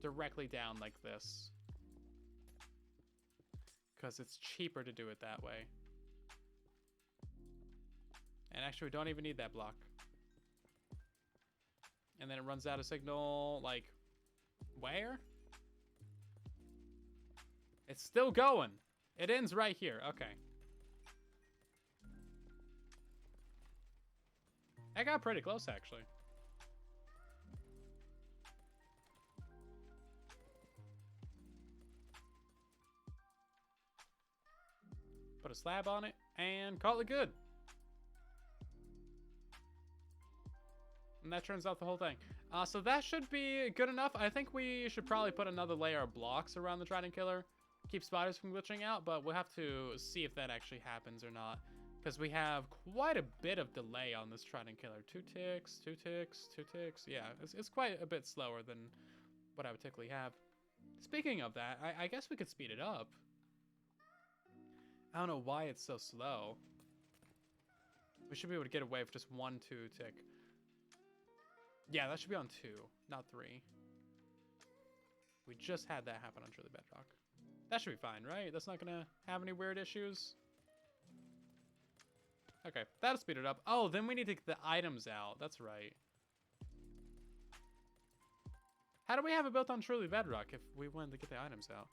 directly down like this. Because it's cheaper to do it that way. And actually, we don't even need that block. And then it runs out of signal, like, where? It's still going. It ends right here. Okay. I got pretty close, actually. Put a slab on it and call it good. And that turns out the whole thing. So that should be good enough. I think we should probably put another layer of blocks around the Trident Killer. Keep spiders from glitching out, but we'll have to see if that actually happens or not. Because we have quite a bit of delay on this Trident Killer. 2 ticks, 2 ticks, 2 ticks. Yeah, it's quite a bit slower than what I would typically have. Speaking of that, I guess we could speed it up. I don't know why it's so slow. We should be able to get away with just 1 2 tick. Yeah, that should be on 2, not 3. We just had that happen on Truly Bedrock. That should be fine, right? That's not gonna have any weird issues. Okay, that'll speed it up. Oh, then we need to get the items out. That's right. How do we have it built on Truly Bedrock if we wanted to get the items out?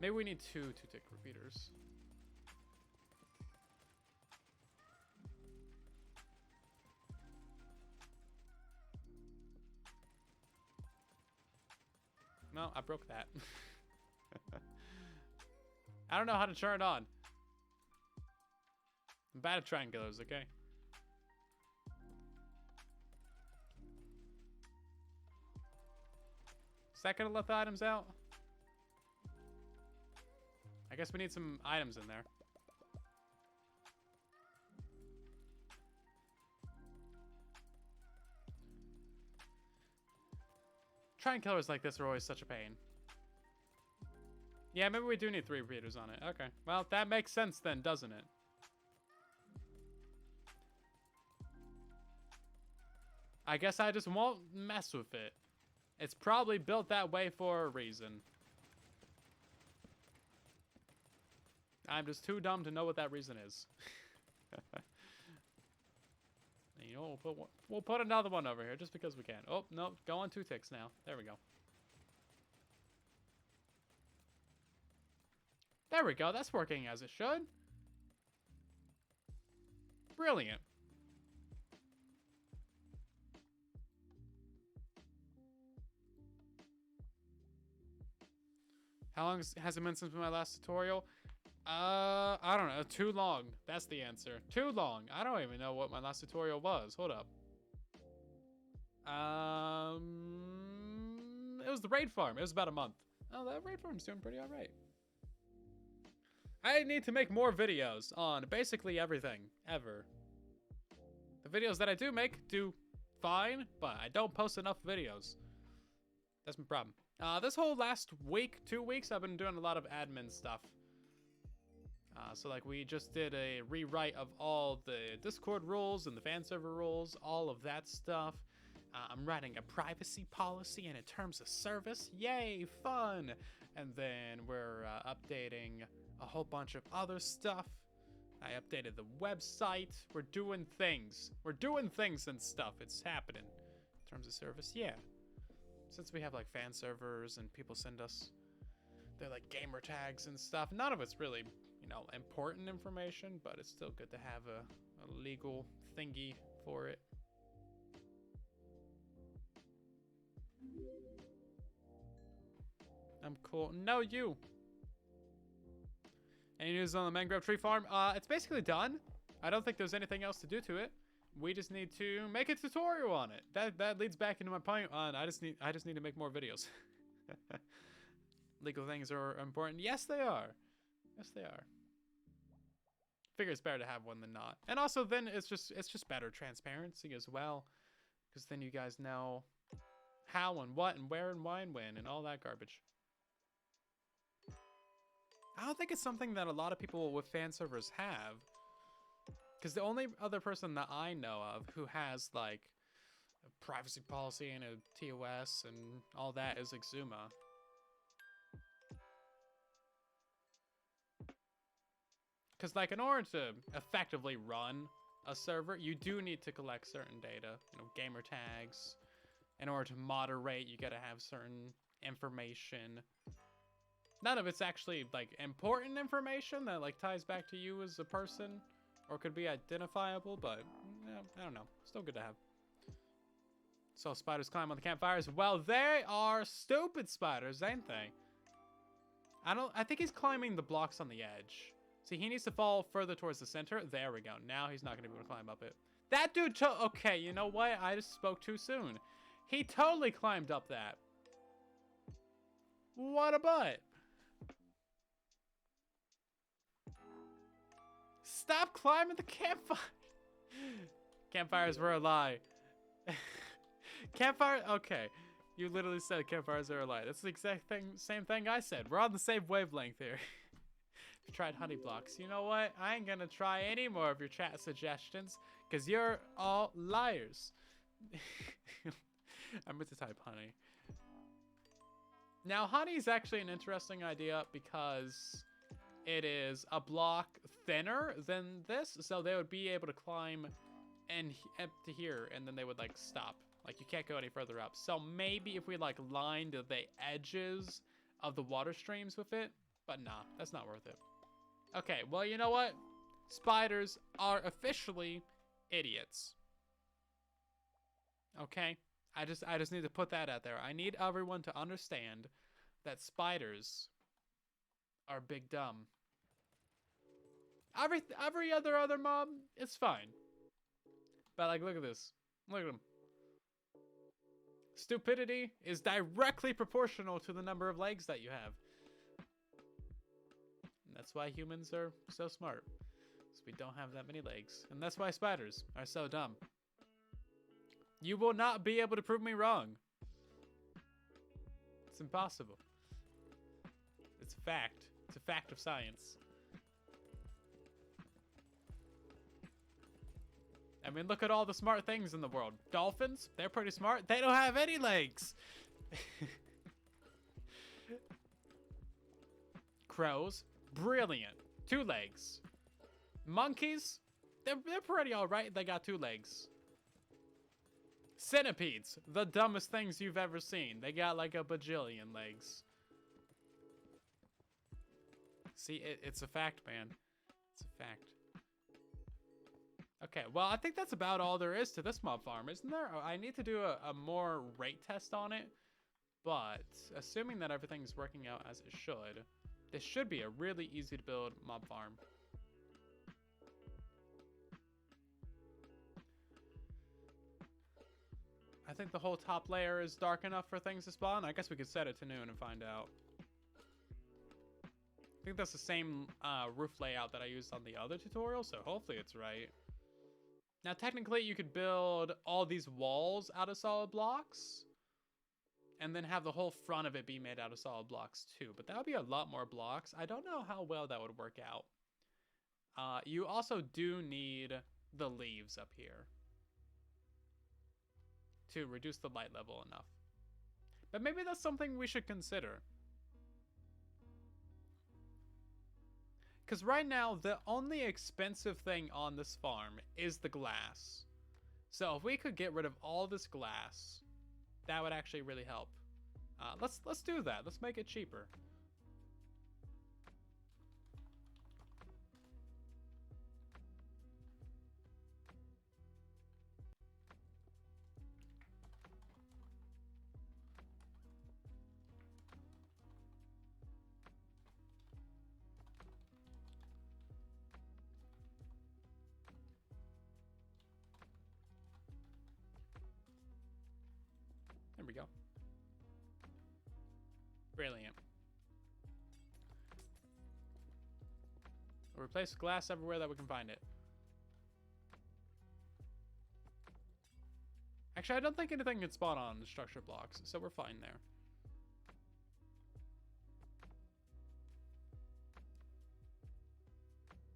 Maybe we need 2 2-tick repeaters. No, I broke that. I don't know how to turn it on. I'm bad at triangulars, okay? Second to let the items out? I guess we need some items in there. Trying killers like this are always such a pain. Yeah, maybe we do need 3 repeaters on it. Okay. Well, that makes sense then, doesn't it? I guess I just won't mess with it. It's probably built that way for a reason. I'm just too dumb to know what that reason is. You know, we'll put another one over here just because we can. Oh, no, go on 2 ticks now. There we go. There we go. That's working as it should. Brilliant. How long has it been since my last tutorial? I don't know. Too long. That's the answer. Too long. I don't even know what my last tutorial was. Hold up. It was the raid farm. It was about a month. Oh, that raid farm's doing pretty alright. I need to make more videos on basically everything, ever. The videos that I do make do fine, but I don't post enough videos. That's my problem. This whole last week, 2 weeks, I've been doing a lot of admin stuff. So like we just did a rewrite of all the Discord rules and the fan server rules, all of that stuff. I'm writing a privacy policy and a terms of service. Yay, fun! And then we're updating a whole bunch of other stuff. I updated the website. We're doing things. We're doing things and stuff. It's happening. Terms of service, yeah. Since we have like fan servers and people send us their like gamer tags and stuff, none of it's really, you know, important information, but it's still good to have a legal thingy for it. I'm cool. No, you. Any news on the mangrove tree farm? It's basically done. I don't think there's anything else to do to it. We just need to make a tutorial on it. That leads back into my point on I just need to make more videos. Legal things are important. Yes, they are. Yes, they are. Figure it's better to have one than not. And also then it's just better transparency as well, because then you guys know how and what and where and why and when and all that garbage. I don't think it's something that a lot of people with fan servers have. Because the only other person that I know of who has like a privacy policy and a TOS and all that is Exuma. Because like in order to effectively run a server, you do need to collect certain data, you know, gamer tags. In order to moderate, you gotta have certain information. None of it's actually like important information that like ties back to you as a person. Or could be identifiable, but yeah, I don't know. Still good to have. So spiders climb on the campfires. Well, they are stupid spiders, ain't they? I think he's climbing the blocks on the edge. See, he needs to fall further towards the center. There we go. Now he's not going to be able to climb up it. That dude, okay, you know what? I just spoke too soon. He totally climbed up that. What a butt. Stop climbing the campfire. Campfires were a lie. Campfire, okay. You literally said campfires are a lie. That's the exact same thing I said. We're on the same wavelength here. You tried honey blocks. You know what? I ain't gonna try any more of your chat suggestions because you're all liars. I meant to type honey. Now, honey is actually an interesting idea because it is a block thinner than this, so they would be able to climb and up to here, and then they would like stop. Like you can't go any further up. So maybe if we like lined the edges of the water streams with it, but nah, that's not worth it. Okay, well, you know what? Spiders are officially idiots. Okay? I just need to put that out there. I need everyone to understand that spiders are big dumb. Every other mob is fine. But like, look at this. Look at them. Stupidity is directly proportional to the number of legs that you have. And that's why humans are so smart. Because we don't have that many legs. And that's why spiders are so dumb. You will not be able to prove me wrong. It's impossible. It's a fact. It's a fact of science. I mean, look at all the smart things in the world. Dolphins, they're pretty smart. They don't have any legs. Crows, brilliant. 2 legs. Monkeys, they're pretty alright. They got 2 legs. Centipedes, the dumbest things you've ever seen. They got like a bajillion legs. See, it's a fact, man. It's a fact. Okay, well, I think that's about all there is to this mob farm, isn't there? I need to do a more rate test on it, but assuming that everything's working out as it should, this should be a really easy to build mob farm. I think the whole top layer is dark enough for things to spawn. I guess we could set it to noon and find out. I think that's the same roof layout that I used on the other tutorial, so hopefully it's right. Now, technically, you could build all these walls out of solid blocks and then have the whole front of it be made out of solid blocks too, but that would be a lot more blocks. I don't know how well that would work out. You also do need the leaves up here to reduce the light level enough. But maybe that's something we should consider. Because right now, the only expensive thing on this farm is the glass. So if we could get rid of all this glass, that would actually really help. Let's do that. Let's make it cheaper. There we go. Brilliant. We'll replace glass everywhere that we can find it. Actually, I don't think anything can spawn on the structure blocks, so we're fine there.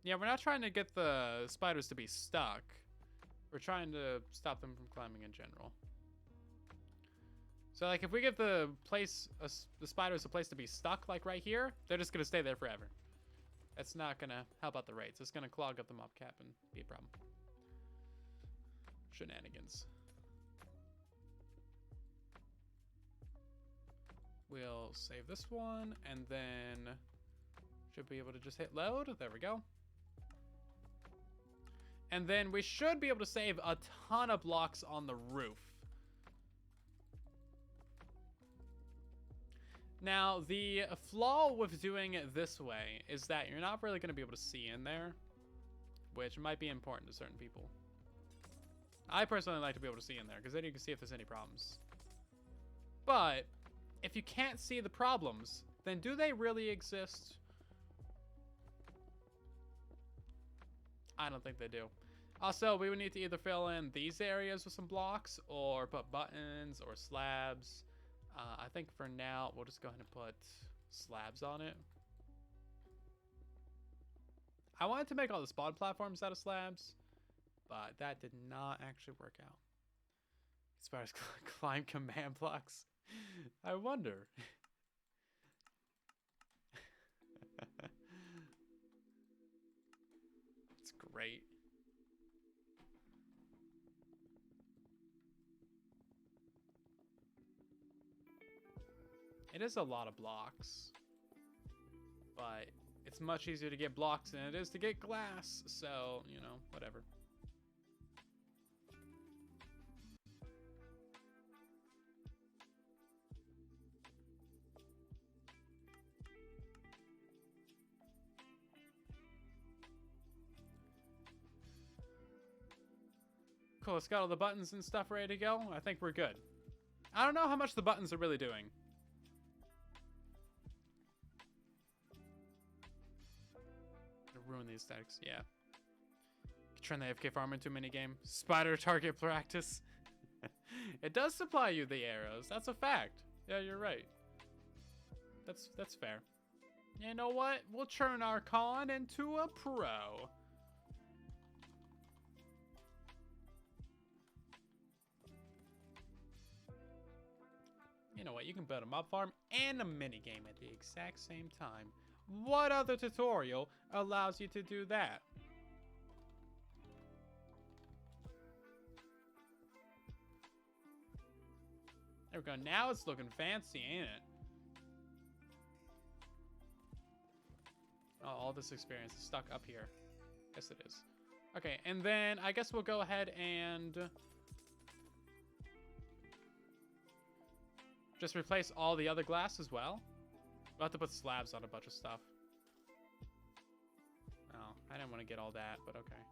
Yeah, we're not trying to get the spiders to be stuck. We're trying to stop them from climbing in general. So, like, if we give the spiders a place to be stuck, like right here, they're just gonna stay there forever. That's not gonna help out the rates. It's gonna clog up the mob cap and be a problem. Shenanigans. We'll save this one, and then should be able to just hit load. There we go. And then we should be able to save a ton of blocks on the roof. Now, the flaw with doing it this way is that you're not really going to be able to see in there, which might be important to certain people. I personally like to be able to see in there, because then you can see if there's any problems. But if you can't see the problems, then do they really exist? I don't think they do. Also, we would need to either fill in these areas with some blocks or put buttons or slabs. I think for now, we'll just go ahead and put slabs on it. I wanted to make all the spawn platforms out of slabs, but that did not actually work out. As far as climb command blocks, I wonder. It's great. It is a lot of blocks, but it's much easier to get blocks than it is to get glass, so, you know, whatever. Cool, it's got all the buttons and stuff ready to go. I think we're good. I don't know how much the buttons are really doing. Ruin the aesthetics, yeah. Turn the AFK farm into a minigame. Spider target practice. It does supply you the arrows. That's a fact. Yeah, you're right. That's fair. You know what? We'll turn our con into a pro. You know what? You can build a mob farm and a minigame at the exact same time. What other tutorial allows you to do that? There we go. Now it's looking fancy, ain't it? Oh, all this experience is stuck up here. Yes, it is. Okay, and then I guess we'll go ahead and just replace all the other glass as well. We'll have to put slabs on a bunch of stuff. Oh, I didn't want to get all that, but okay.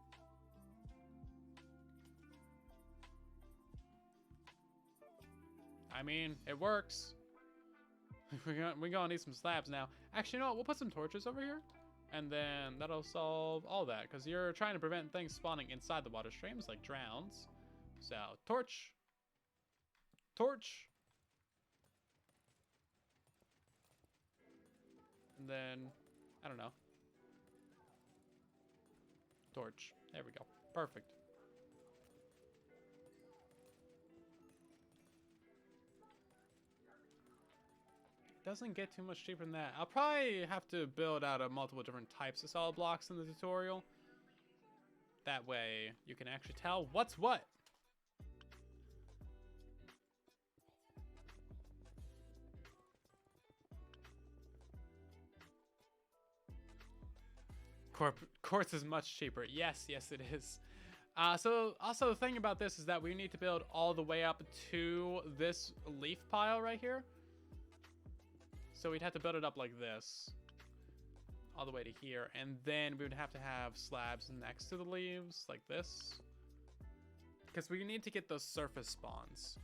I mean, it works. We're gonna need some slabs now. Actually, you know what? We'll put some torches over here. And then that'll solve all that. Because you're trying to prevent things spawning inside the water streams, like drowns. So, torch. Torch. And then, I don't know. Torch. There we go. Perfect. Doesn't get too much cheaper than that. I'll probably have to build out of multiple different types of solid blocks in the tutorial. That way, you can actually tell what's what. Quartz is much cheaper. Yes, yes it is. So also the thing about this is that we need to build all the way up to this leaf pile right here. So we'd have to build it up like this. All the way to here. And then we would have to have slabs next to the leaves like this. Because we need to get those surface spawns.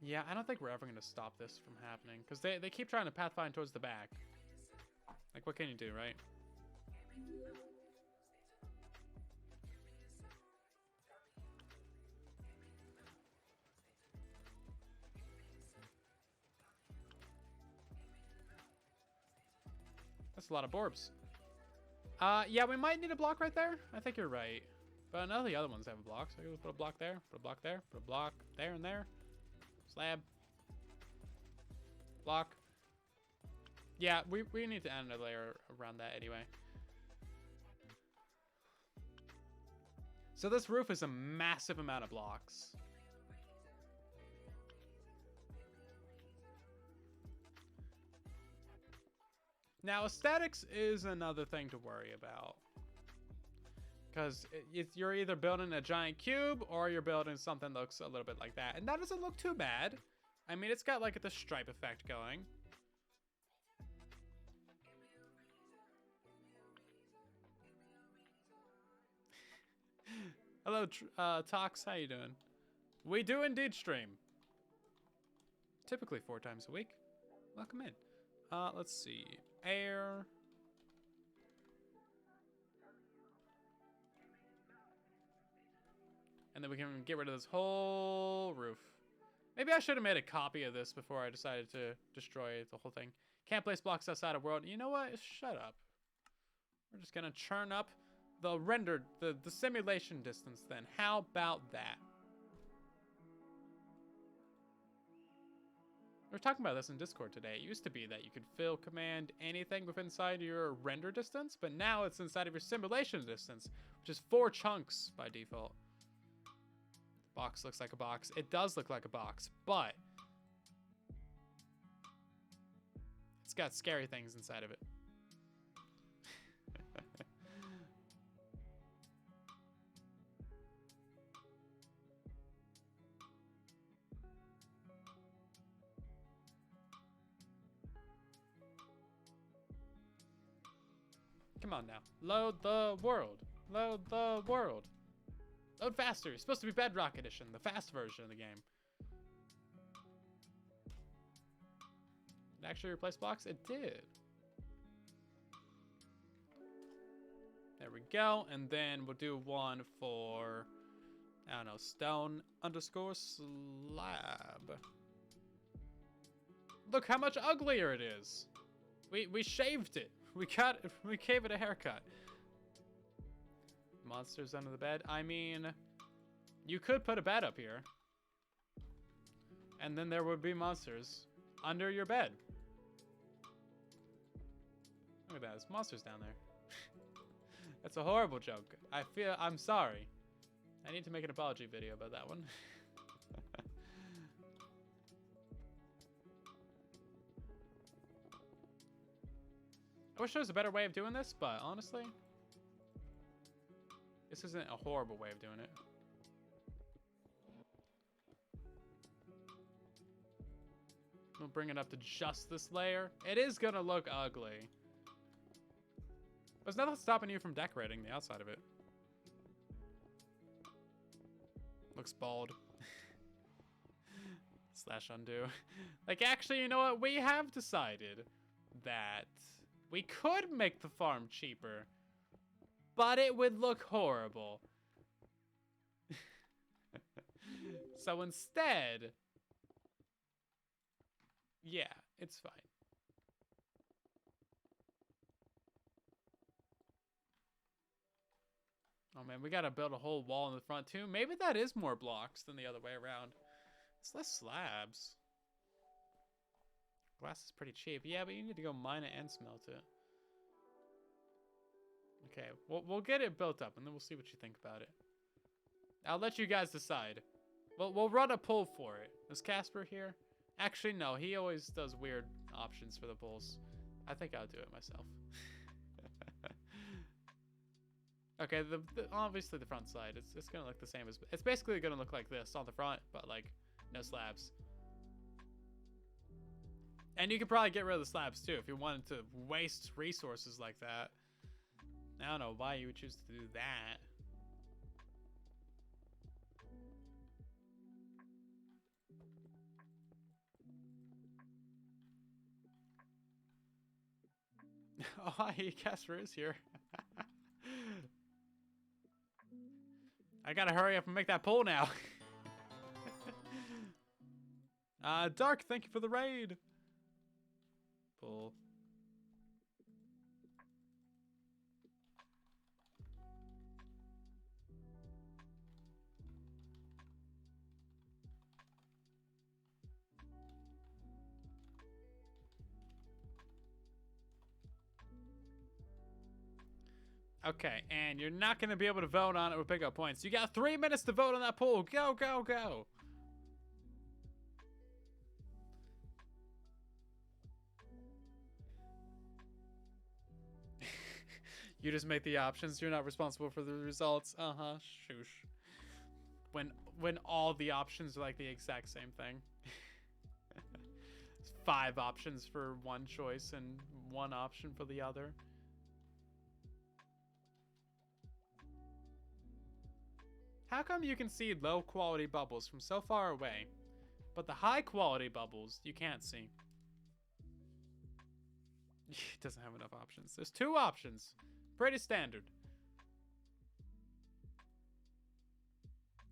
Yeah, I don't think we're ever going to stop this from happening. Because they keep trying to pathfind towards the back. Like, what can you do, right? That's a lot of Borbs. Yeah, we might need a block right there. I think you're right. But none of the other ones have a block. So we'll put a block there, put a block there, put a block there and there. Slab. Block. Yeah, we need to add another layer around that anyway. So this roof is a massive amount of blocks. Now, aesthetics is another thing to worry about. Because you're either building a giant cube or you're building something that looks a little bit like that. And that doesn't look too bad. I mean, it's got like the stripe effect going. Hello, Tox. How you doing? We do indeed stream. Typically 4 times a week. Welcome in. Let's see. Air. And then we can get rid of this whole roof. Maybe I should have made a copy of this before I decided to destroy the whole thing. Can't place blocks outside of world. You know what? Shut up. We're just gonna churn up the rendered, the simulation distance then. How about that? We were talking about this in Discord today. It used to be that you could fill command anything within inside your render distance, but now it's inside of your simulation distance, which is 4 chunks by default. The box looks like a box. It does look like a box, but it's got scary things inside of it. Come on now. Load the world. Load the world. Load faster. It's supposed to be Bedrock Edition, the fast version of the game. Did it actually replace blocks? It did. There we go. And then we'll do one for, I don't know, stone underscore slab. Look how much uglier it is. We shaved it. We gave it a haircut. Monsters under the bed. I mean, you could put a bed up here. And then there would be monsters under your bed. Look at that. There's monsters down there. That's a horrible joke. I'm sorry. I need to make an apology video about that one. I wish there was a better way of doing this, but honestly, this isn't a horrible way of doing it. We'll bring it up to just this layer. It is gonna look ugly. There's nothing stopping you from decorating the outside of it. Looks bald. Slash undo. Like, actually, you know what? We have decided that we could make the farm cheaper, but it would look horrible. So instead, yeah, it's fine. Oh man, we gotta build a whole wall in the front too. Maybe that is more blocks than the other way around. It's less slabs. Glass is pretty cheap. Yeah, but you need to go mine it and smelt it. Okay, we'll get it built up, and then we'll see what you think about it. I'll let you guys decide. We'll run a poll for it. Is Casper here? Actually, no. He always does weird options for the polls. I think I'll do it myself. Okay, obviously the front side. It's gonna look the same as. It's basically gonna look like this on the front, but like no slabs. And you could probably get rid of the slabs too if you wanted to waste resources like that. I don't know why you would choose to do that. Oh, hi, Casper is here. I gotta hurry up and make that poll now. Dark, thank you for the raid. Pull. Okay, and you're not going to be able to vote on it or pick up points. You got 3 minutes to vote on that poll. Go, go, go. You just make the options. You're not responsible for the results. Uh-huh. Shoosh. When all the options are like the exact same thing. 5 options for one choice and 1 option for the other. How come you can see low quality bubbles from so far away, but the high quality bubbles you can't see? It doesn't have enough options. There's 2 options. Pretty standard.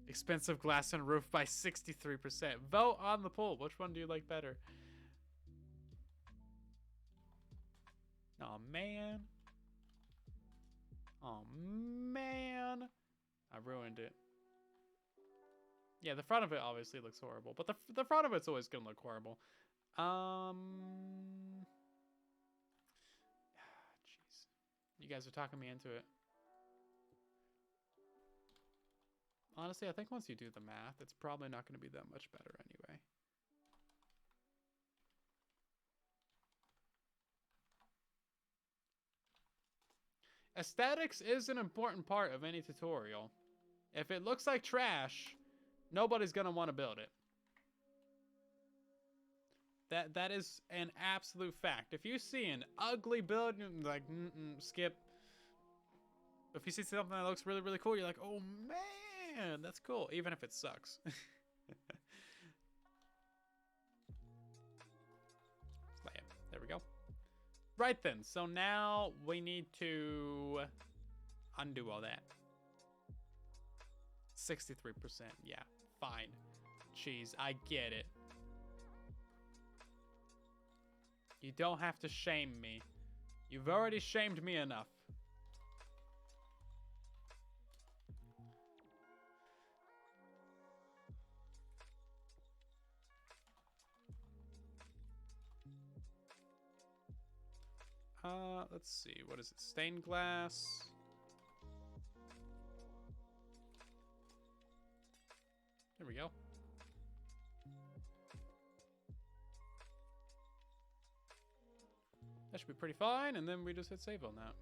Expensive glass and roof by 63%. Vote on the poll. Which one do you like better? Oh man. Oh man. I ruined it. Yeah, the front of it obviously looks horrible, but the front of it's always gonna look horrible. Jeez. You guys are talking me into it. Honestly, I think once you do the math, it's probably not going to be that much better anyway. Aesthetics is an important part of any tutorial. If it looks like trash, nobody's going to want to build it. That is an absolute fact. If you see an ugly build, like, skip. If you see something that looks really, really cool, you're like, oh man, that's cool, even if it sucks. Yeah, there we go. Right then, so now we need to undo all that. 63%, yeah, fine. Jeez, I get it. You don't have to shame me. You've already shamed me enough. Let's see. What is it? Stained glass. There we go. That should be pretty fine, and then we just hit save on that.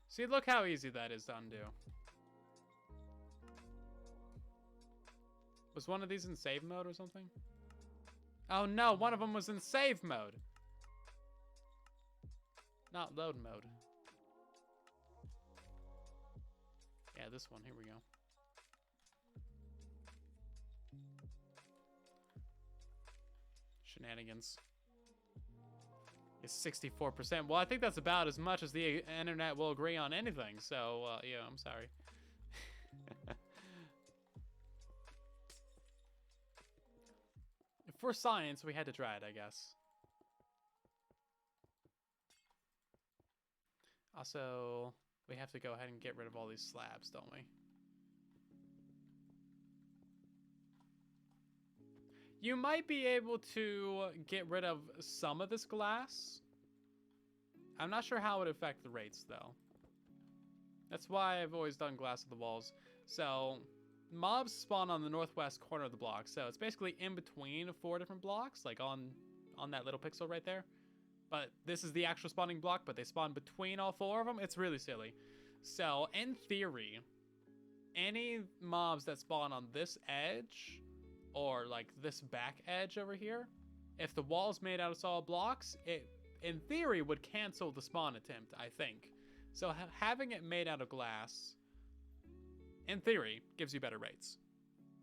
See, look how easy that is to undo. Was one of these in save mode or something? Oh no, one of them was in save mode. Not load mode. Yeah, this one, here we go. Shenanigans. It's 64%. Well, I think that's about as much as the internet will agree on anything, so, yeah, I'm sorry. For science, we had to try it, I guess. Also, we have to go ahead and get rid of all these slabs, don't we? You might be able to get rid of some of this glass. I'm not sure how it would affect the rates, though. That's why I've always done glass at the walls. So, mobs spawn on the northwest corner of the block. So, it's basically in between 4 different blocks, like on that little pixel right there. But this is the actual spawning block, but they spawn between all 4 of them. It's really silly. So, in theory, any mobs that spawn on this edge, or like this back edge over here, if the wall's made out of solid blocks, it, in theory, would cancel the spawn attempt, I think. So having it made out of glass, in theory, gives you better rates.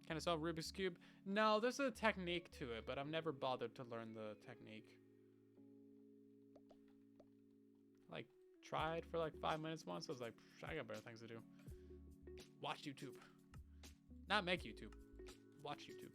Can I solve Rubik's Cube? No, there's a technique to it, but I've never bothered to learn the technique. Like, tried for like 5 minutes once. I was like, I got better things to do. Watch YouTube. Not make YouTube. Watch YouTube.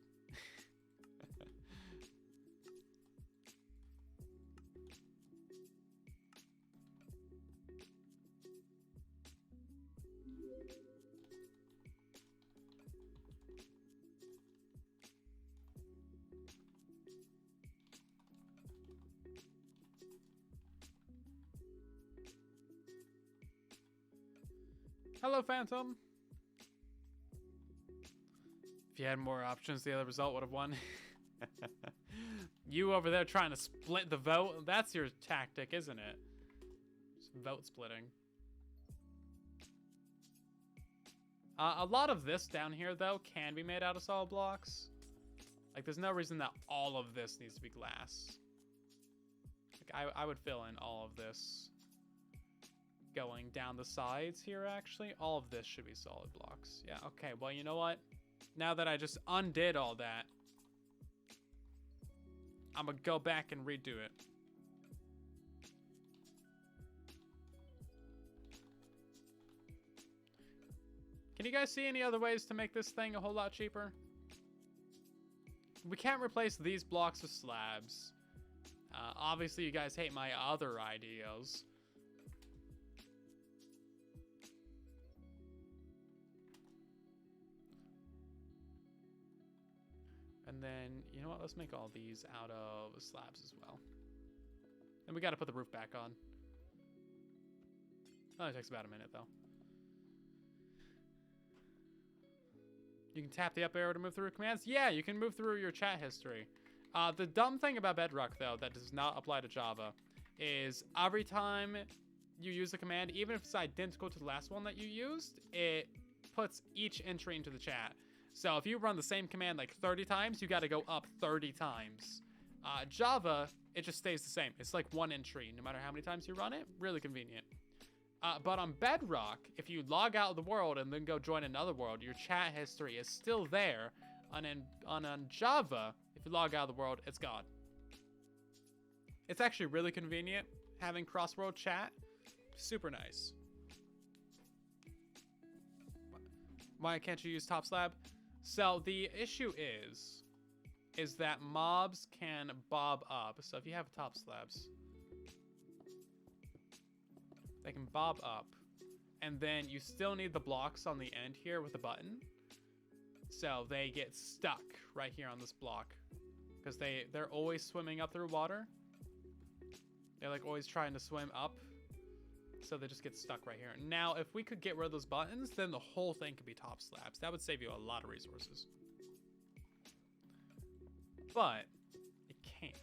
Hello, Phantom. If you had more options, the other result would have won. You over there trying to split the vote? That's your tactic, isn't it? Just vote splitting. A lot of this down here, though, can be made out of solid blocks. Like, there's no reason that all of this needs to be glass. Like, I would fill in all of this. Going down the sides here, actually. All of this should be solid blocks. Yeah, okay, well, you know what? Now that I just undid all that, I'm gonna go back and redo it. Can you guys see any other ways to make this thing a whole lot cheaper? We can't replace these blocks with slabs. Obviously, you guys hate my other ideas. And then, you know what? Let's make all these out of slabs as well. And we got to put the roof back on. Only takes about a minute, though. You can tap the up arrow to move through commands. Yeah, you can move through your chat history. The dumb thing about Bedrock, though, that does not apply to Java, is every time you use a command, even if it's identical to the last one that you used, it puts each entry into the chat. So if you run the same command like 30 times, you got to go up 30 times. Java, it just stays the same. It's like one entry, no matter how many times you run it. Really convenient. But on Bedrock, if you log out of the world and then go join another world, your chat history is still there. On Java, if you log out of the world, it's gone. It's actually really convenient having cross-world chat. Super nice. Why can't you use top slab? So the issue is that mobs can bob up. So if you have top slabs, they can bob up, and then you still need the blocks on the end here with a button. So they get stuck right here on this block because they're always swimming up through water. They're like always trying to swim up. So they just get stuck right here. Now, if we could get rid of those buttons, then the whole thing could be top slabs. That would save you a lot of resources. But it can't.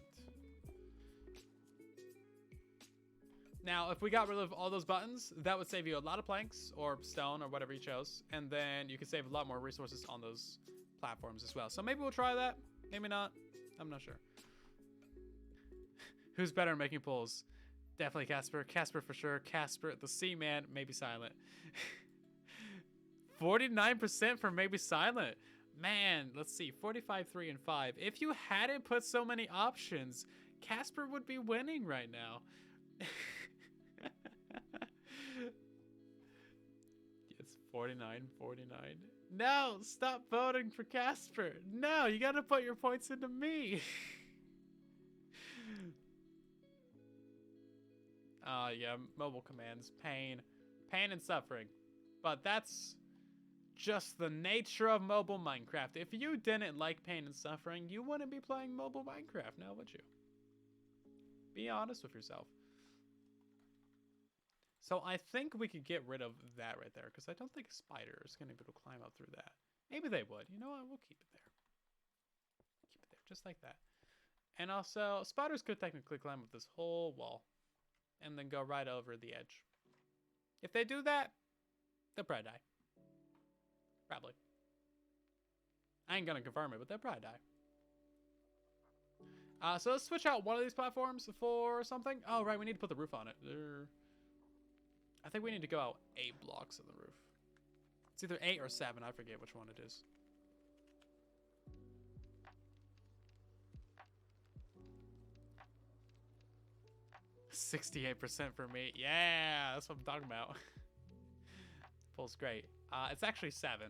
Now, if we got rid of all those buttons, that would save you a lot of planks or stone or whatever you chose. And then you could save a lot more resources on those platforms as well. So maybe we'll try that. Maybe not. I'm not sure. Who's better at making pulls? Definitely Casper. Casper for sure. Casper, the Seaman, maybe Silent. 49% for maybe Silent. Man, let's see. 45, 3, and 5. If you hadn't put so many options, Casper would be winning right now. It's 49, 49. No, stop voting for Casper. No, you gotta put your points into me. Yeah, mobile commands, pain and suffering. But that's just the nature of mobile Minecraft. If you didn't like pain and suffering, you wouldn't be playing mobile Minecraft now, would you? Be honest with yourself. So I think we could get rid of that right there, because I don't think a spider is going to be able to climb up through that. Maybe they would. You know what? We'll keep it there. Keep it there, just like that. And also, spiders could technically climb up this whole wall and then go right over the edge. If they do that, they'll probably die. Probably. I ain't gonna confirm it, but they'll probably die. So let's switch out one of these platforms for something. Oh, right, we need to put the roof on it. I think we need to go out 8 blocks of the roof. It's either 8 or 7. I forget which one it is. %68% for me. Yeah, that's what I'm talking about. Pulls great. It's actually 7.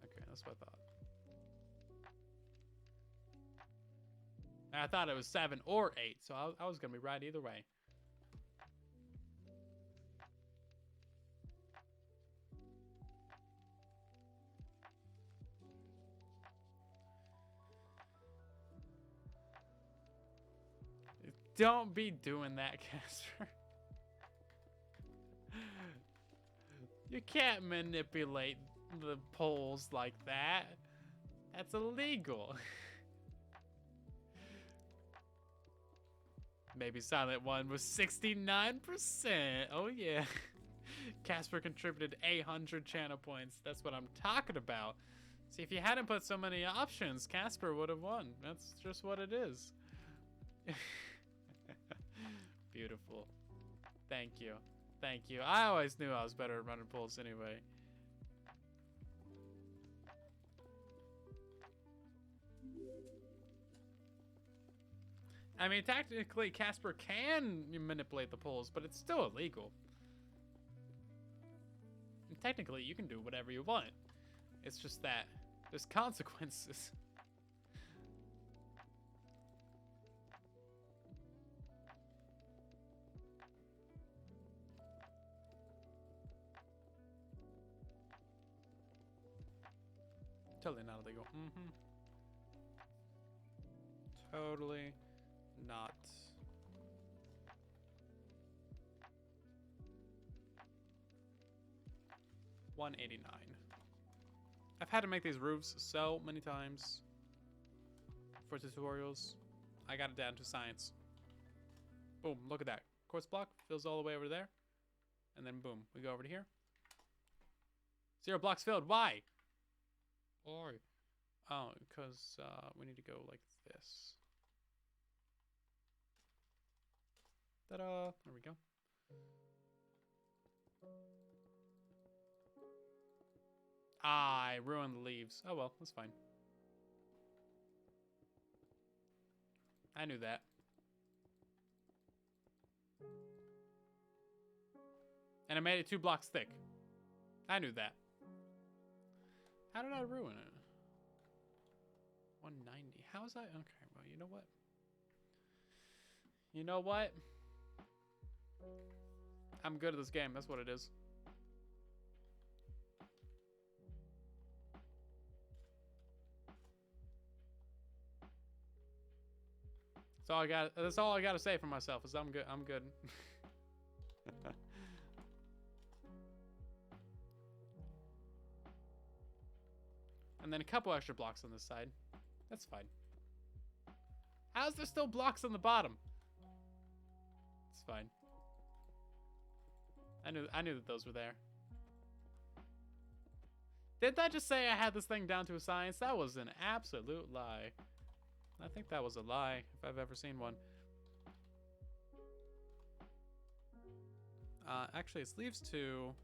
Okay, that's what I thought. I thought it was 7 or 8, so I was gonna be right either way. Don't be doing that, Casper. You can't manipulate the polls like that. That's illegal. Maybe Silent One was 69%. Oh yeah. Casper contributed 800 channel points. That's what I'm talking about. See, if you hadn't put so many options, Casper would have won. That's just what it is. Beautiful. Thank you. Thank you. I always knew I was better at running pulls anyway. I mean, technically, Casper can manipulate the poles, but it's still illegal. And technically, you can do whatever you want. It's just that there's consequences. Totally not illegal. Totally not. $189. I've had to make these roofs so many times for tutorials. I got it down to science. Boom, look at that. Quartz block fills all the way over there. And then boom, we go over to here. 0 blocks filled. Why? Why? Oh, because we need to go like this. Ta-da! There we go. I ruined the leaves. Oh well, that's fine. I knew that. And I made it 2 blocks thick. I knew that. How did I ruin it? 190. How is that? Okay, well, you know what? You know what? I'm good at this game. That's what it is. That's all I got to say for myself is I'm good. I'm good. And then a couple extra blocks on this side. That's fine. How's there still blocks on the bottom? It's fine. I knew that those were there. Did I just say I had this thing down to a science? That was an absolute lie. I think that was a lie, if I've ever seen one. Actually, it's leaves to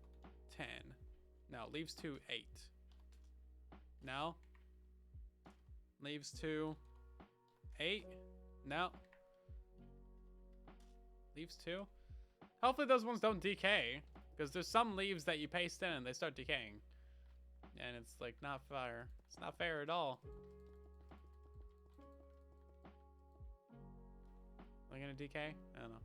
10. No, leaves to 8. No. Leaves to 8. No. Leaves 2. Hopefully those ones don't decay, because there's some leaves that you paste in and they start decaying. And it's like not fair. It's not fair at all. Are they gonna decay? I don't know.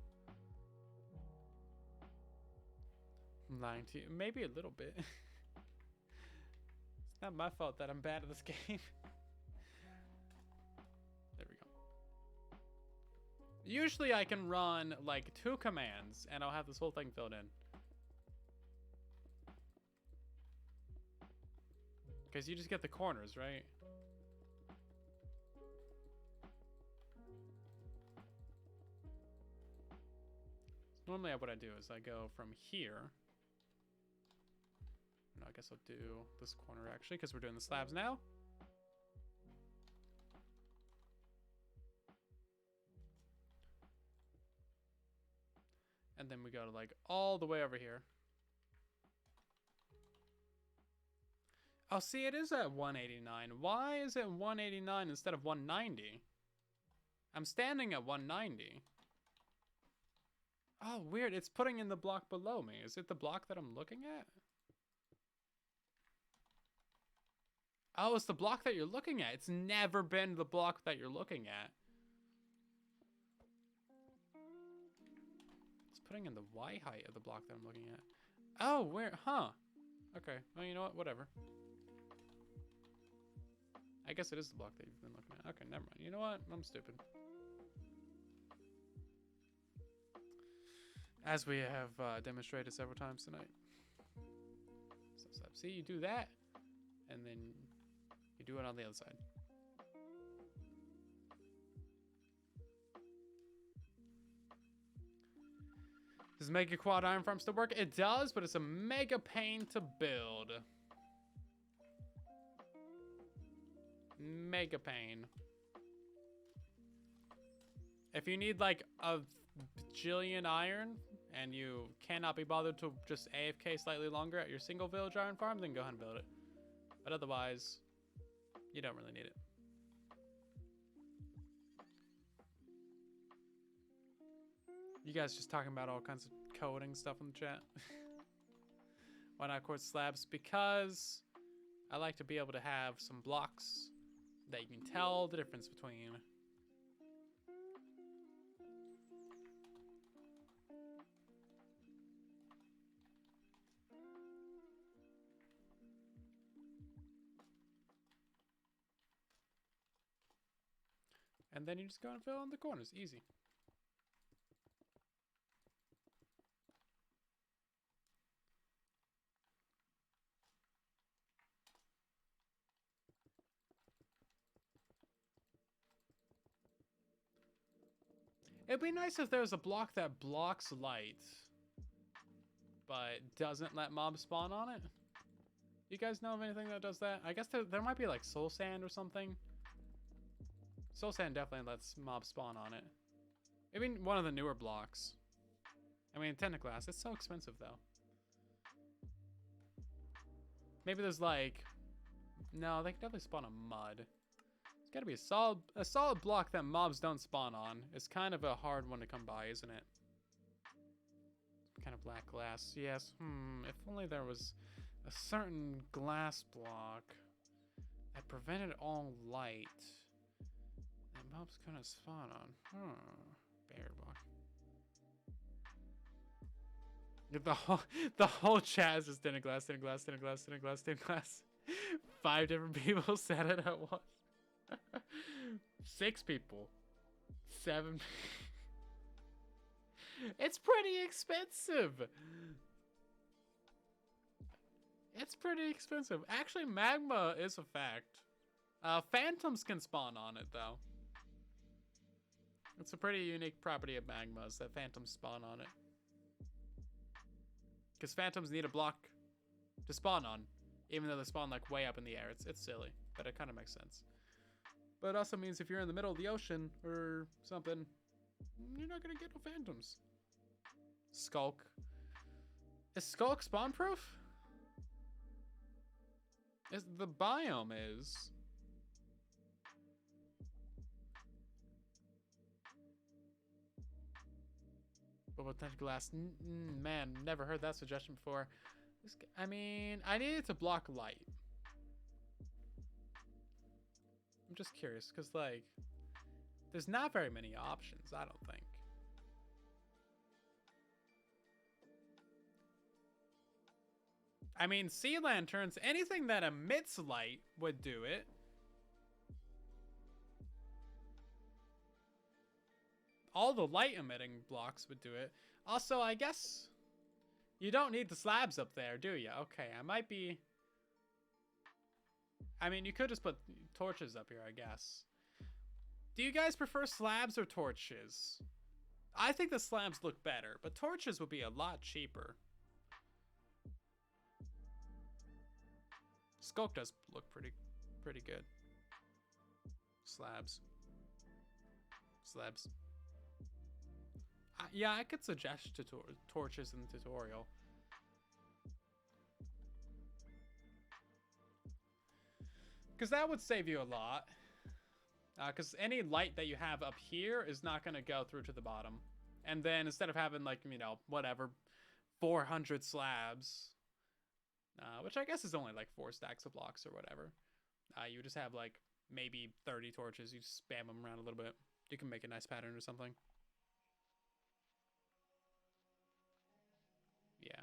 I'm lying to you. Maybe a little bit. It's not my fault that I'm bad at this game. There we go. Usually I can run like 2 commands and I'll have this whole thing filled in. Because you just get the corners, right? Normally what I do is I go from here. No, I guess I'll do this corner actually, because we're doing the slabs now. And then we go to like all the way over here. Oh, see, it is at 189. Why is it 189 instead of 190? I'm standing at 190. Oh, weird. It's putting in the block below me. Is it the block that I'm looking at? Oh, it's the block that you're looking at. It's never been the block that you're looking at. It's putting in the Y height of the block that I'm looking at. Oh, where? Huh. Okay. Well, you know what? Whatever. I guess it is the block that you've been looking at. Okay, never mind. You know what? I'm stupid. As we have demonstrated several times tonight. So, see, you do that, and then you do it on the other side. Does Mega Quad Iron Farm still work? It does, but it's a mega pain to build. Mega pain. If you need like a bajillion iron and you cannot be bothered to just AFK slightly longer at your single village iron farm, then go ahead and build it. But otherwise, you don't really need it. You guys just talking about all kinds of coding stuff in the chat. Why not quartz slabs? Because I like to be able to have some blocks that you can tell the difference between. And then you just go and fill in the corners. Easy. It'd be nice if there was a block that blocks light, but doesn't let mobs spawn on it. You guys know of anything that does that? I guess there might be like soul sand or something. Soul sand definitely lets mobs spawn on it. Maybe one of the newer blocks. I mean, Tentaglass, it's so expensive though. Maybe there's like, no, they can definitely spawn on mud. It's gotta be a solid block that mobs don't spawn on. It's kind of a hard one to come by, isn't it? Kind of black glass, yes. If only there was a certain glass block that prevented all light that mobs couldn't spawn on. Barrier block. The whole chat is just Tentaglass, Tentaglass, Tentaglass, Tentaglass, Tentaglass. 5 different people said it at once. 6 people. 7. It's pretty expensive. It's pretty expensive. Actually, magma is a fact. Phantoms can spawn on it, though. It's a pretty unique property of magmas that phantoms spawn on it. Because phantoms need a block to spawn on, even though they spawn like way up in the air. It's silly, but it kind of makes sense. But it also means if you're in the middle of the ocean or something, you're not gonna get no phantoms. Skulk. Is Skulk spawn proof? The biome is. But with Tentaglass, man, never heard that suggestion before. I mean, I needed to block light. I'm just curious, because, like, there's not very many options, I don't think. I mean, sea lanterns, anything that emits light would do it. All the light emitting blocks would do it. Also, I guess you don't need the slabs up there, do you? Okay, I might be... I mean, you could just put torches up here, I guess. Do you guys prefer slabs or torches? I think the slabs look better, but torches would be a lot cheaper. Skulk does look pretty good. Slabs. Slabs. Yeah, I could suggest torches in the tutorial. Because that would save you a lot. Because any light that you have up here is not going to go through to the bottom. And then instead of having, like, you know, whatever, 400 slabs, which I guess is only like 4 stacks of blocks or whatever, you just have, like, maybe 30 torches. You just spam them around a little bit. You can make a nice pattern or something. Yeah.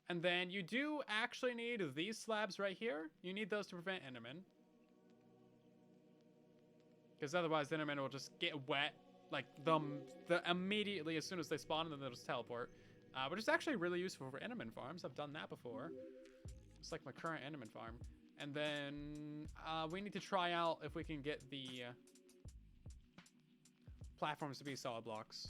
And then you do actually need these slabs right here. You need those to prevent Enderman. Because otherwise the Enderman will just get wet, like, immediately as soon as they spawn, and then they'll just teleport. Which is actually really useful for Enderman farms. I've done that before. It's like my current Enderman farm. And then we need to try out if we can get the platforms to be solid blocks.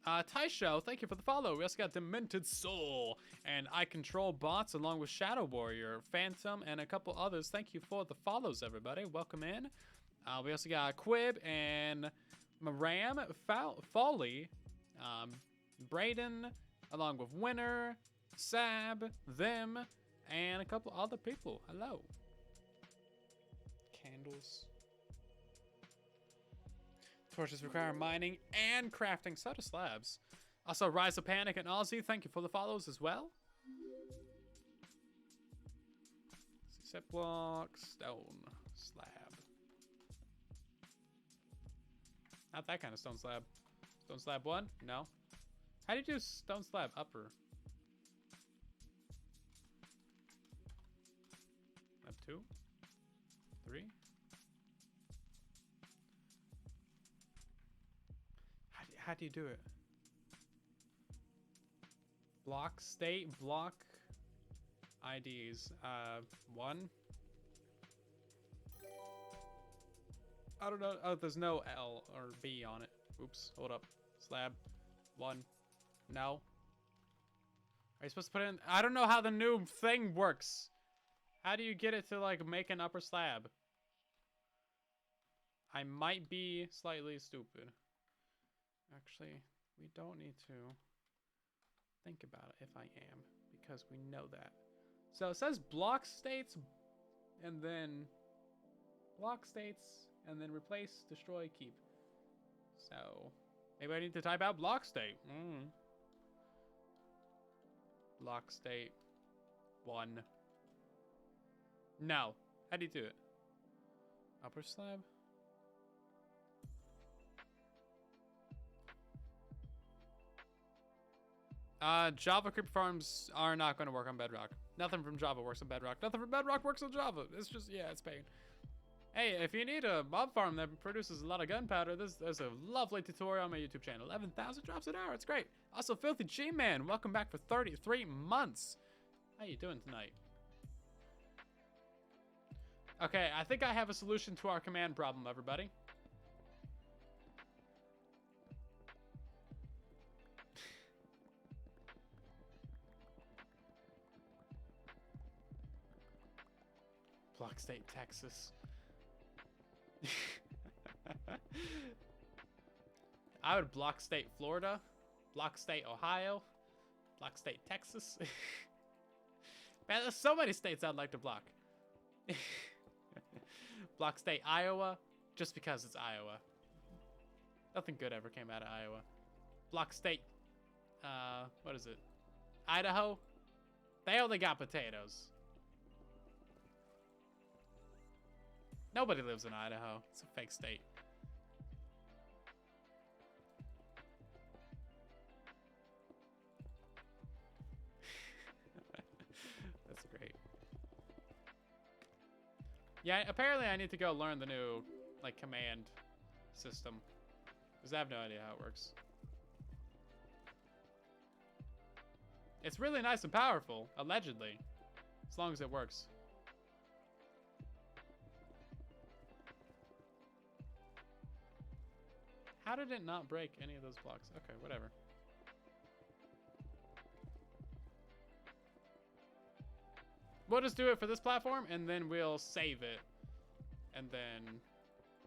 Taisho, thank you for the follow. We also got Demented Soul and I Control Bots along with Shadow Warrior, Phantom, and a couple others. Thank you for the follows, everybody. Welcome in. We also got Quib and Maram, Folly, Brayden, along with Winner, Sab, them, and a couple other people. Hello. Candles. Torches require mining and crafting. So do slabs. Also, Rise of Panic and Aussie, thank you for the follows as well. Set block, stone, slab. Not that kind of stone slab. Stone slab 1? No. How do you do stone slab upper? Slab 2? 3? How do you do it? Block state, block IDs. 1. I don't know. Oh, there's no L or B on it. Oops. Hold up. Slab 1. No. Are you supposed to put it in? I don't know how the new thing works. How do you get it to like make an upper slab? I might be slightly stupid. Actually, we don't need to think about it if I am, because we know that. So it says block states and then block states and then replace, destroy, keep. So maybe I need to type out block state. Block state 1. No. How do you do it? Upper slab? JavaScript farms are not going to work on Bedrock. Nothing from Java works on Bedrock. Nothing from Bedrock works on Java. It's just, yeah, it's pain. Hey, if you need a mob farm that produces a lot of gunpowder, there's a lovely tutorial on my YouTube channel. 11,000 drops an hour. It's great. Also, Filthy G-Man, welcome back for 33 months. How you doing tonight? Okay, I think I have a solution to our command problem, everybody. Block State, Texas. I would block State, Florida. Block State, Ohio. Block State, Texas. Man, there's so many states I'd like to block. Block State, Iowa. Just because it's Iowa. Nothing good ever came out of Iowa. Block State, what is it? Idaho. They only got potatoes. Nobody lives in Idaho. It's a fake state. That's great. Yeah, apparently I need to go learn the new, like, command system. Because I have no idea how it works. It's really nice and powerful, allegedly. As long as it works. How did it not break any of those blocks? Okay, whatever. We'll just do it for this platform, and then we'll save it. And then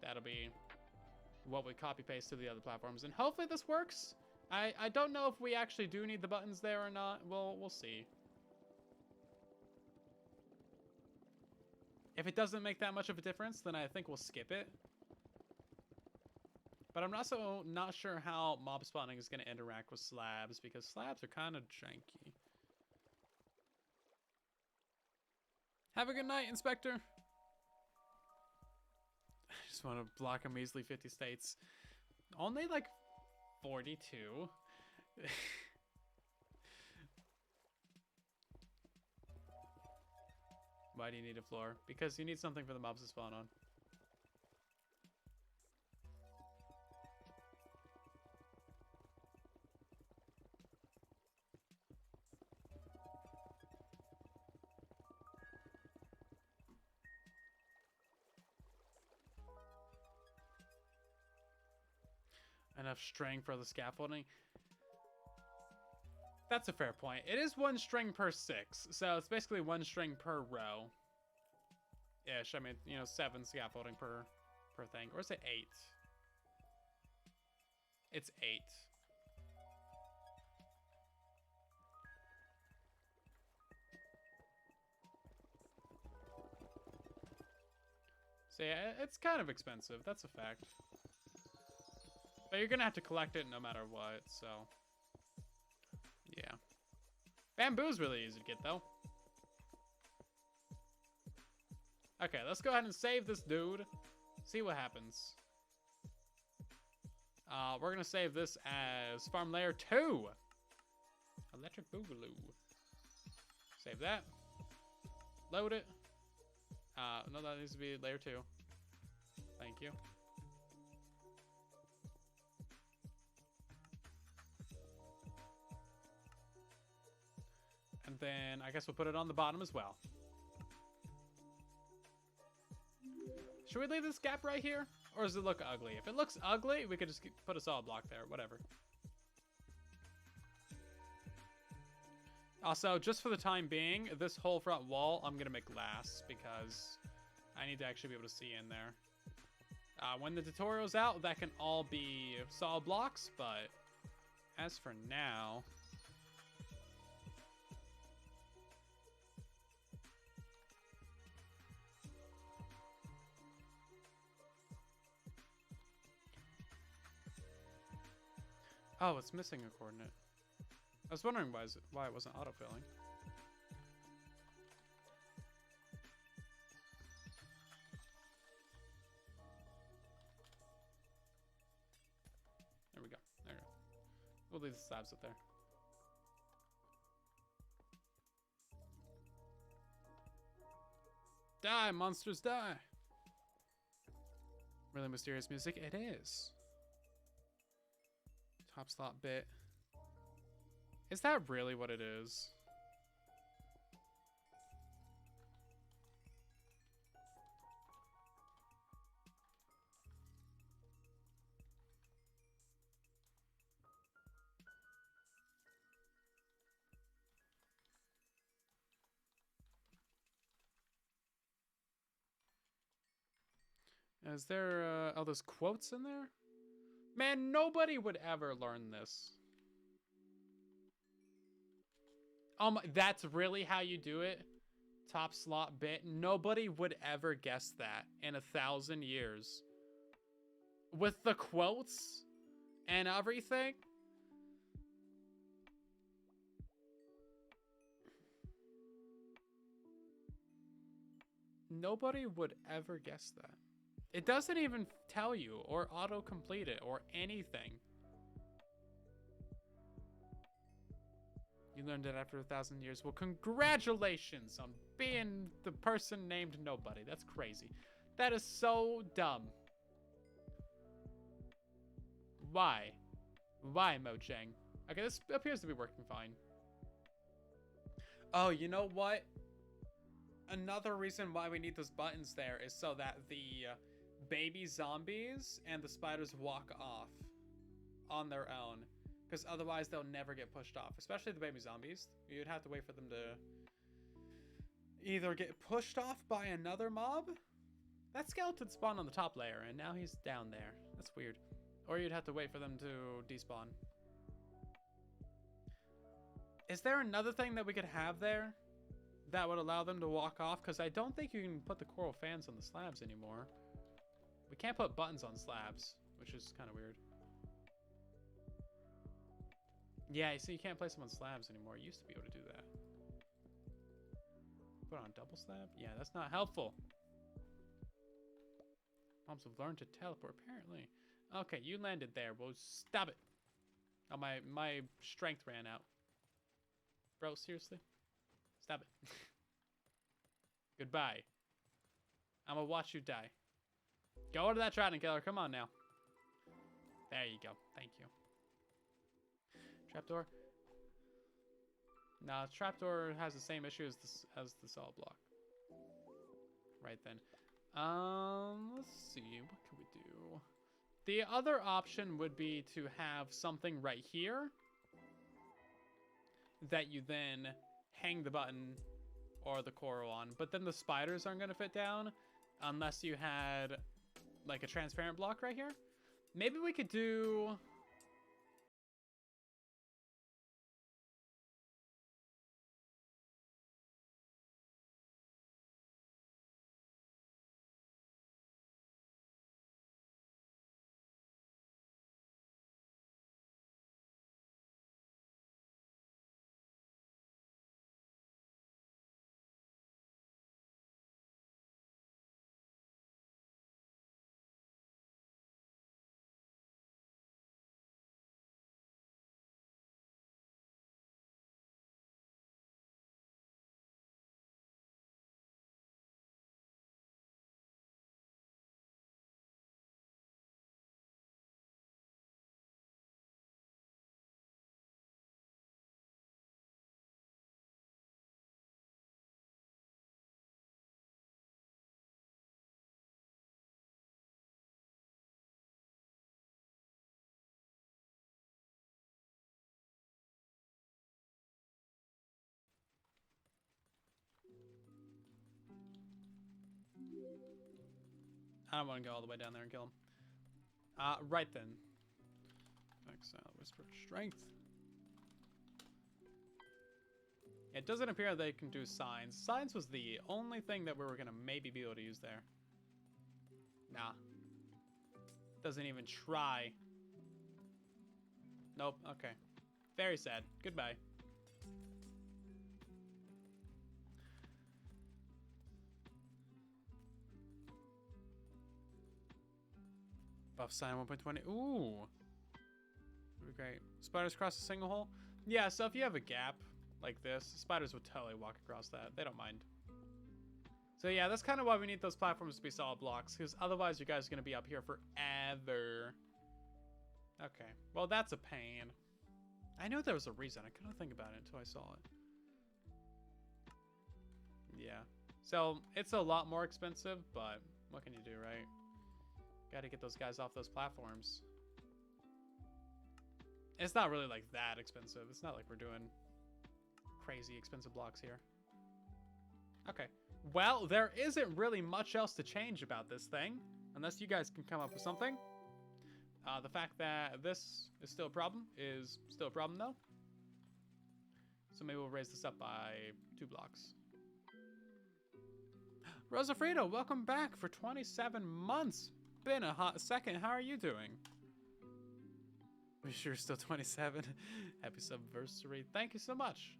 that'll be what we copy-paste to the other platforms. And hopefully this works. I don't know if we actually do need the buttons there or not. We'll see. If it doesn't make that much of a difference, then I think we'll skip it. But I'm also not sure how mob spawning is going to interact with slabs, because slabs are kind of janky. Have a good night, Inspector. I just want to block a measly 50 states. Only like 42. Why do you need a floor? Because you need something for the mobs to spawn on. Enough string for the scaffolding. That's a fair point. It is 1 string per 6, so it's basically 1 string per row. Ish. I mean, you know, 7 scaffolding per thing. Or is it 8? It's 8. So yeah, it's kind of expensive. That's a fact. But you're gonna have to collect it no matter what, so. Yeah. Bamboo's really easy to get, though. Okay, let's go ahead and save this dude. See what happens. We're gonna save this as Farm Layer 2. Electric Boogaloo. Save that. Load it. No, that needs to be Layer 2. Thank you. And then I guess we'll put it on the bottom as well. Should we leave this gap right here? Or does it look ugly? If it looks ugly, we could just put a solid block there. Whatever. Also, just for the time being, this whole front wall, I'm going to make glass because I need to actually be able to see in there. When the tutorial's out, that can all be solid blocks, but as for now... Oh, it's missing a coordinate. I was wondering why it wasn't autofilling. There we go. There we go. We'll leave the slabs up there. Die, monsters, die! Really mysterious music? It is. Top slot bit. Is that really what it is? Is there, all those quotes in there? Man, nobody would ever learn this. That's really how you do it? Top slot bit? Nobody would ever guess that in 1,000 years. With the quotes and everything? Nobody would ever guess that. It doesn't even tell you or auto-complete it or anything. You learned it after 1,000 years. Well, congratulations on being the person named Nobody. That's crazy. That is so dumb. Why? Why, Mojang? Okay, this appears to be working fine. Oh, you know what? Another reason why we need those buttons there is so that the baby zombies and the spiders walk off on their own. Because otherwise they'll never get pushed off. Especially the baby zombies. You'd have to wait for them to either get pushed off by another mob. That skeleton spawned on the top layer and now he's down there. That's weird. Or you'd have to wait for them to despawn. Is there another thing that we could have there that would allow them to walk off? Because I don't think you can put the coral fans on the slabs anymore. We can't put buttons on slabs, which is kind of weird. Yeah, you see, you can't place them on slabs anymore. You used to be able to do that. Put on double slab? Yeah, that's not helpful. Mobs have learned to teleport, apparently. Okay, you landed there. Well, stop it. Oh, my strength ran out. Bro, seriously? Stop it. Goodbye. I'm gonna watch you die. Go to that trident killer. Come on now. There you go. Thank you. Trapdoor. Nah, trapdoor has the same issue as the solid block. Right then. Let's see. What can we do? The other option would be to have something right here that you then hang the button or the coral on, but then the spiders aren't going to fit down unless you had like a transparent block right here. Maybe we could do I don't want to go all the way down there and kill him. Right then. Exile, Whisper, Strength. It doesn't appear they can do signs. Signs was the only thing that we were gonna maybe be able to use there. Nah. Doesn't even try. Nope, okay. Very sad. Goodbye. Buff sign 1.20. Ooh. Great. Spiders cross a single hole? Yeah, so if you have a gap like this, spiders would totally walk across that. They don't mind. So yeah, that's kind of why we need those platforms to be solid blocks, because otherwise you guys are going to be up here forever. Okay. Well, that's a pain. I knew there was a reason. I couldn't think about it until I saw it. Yeah. So it's a lot more expensive, but what can you do, right? Got to get those guys off those platforms. It's not really like that expensive. It's not like we're doing crazy expensive blocks here. Okay. Well, there isn't really much else to change about this thing, unless you guys can come up with something. The fact that this is still a problem is still a problem, though. So maybe we'll raise this up by 2 blocks. Rosafrida, welcome back for 27 months. Been a hot second. How are you doing? We sure still 27. Happy subversary. Thank you so much.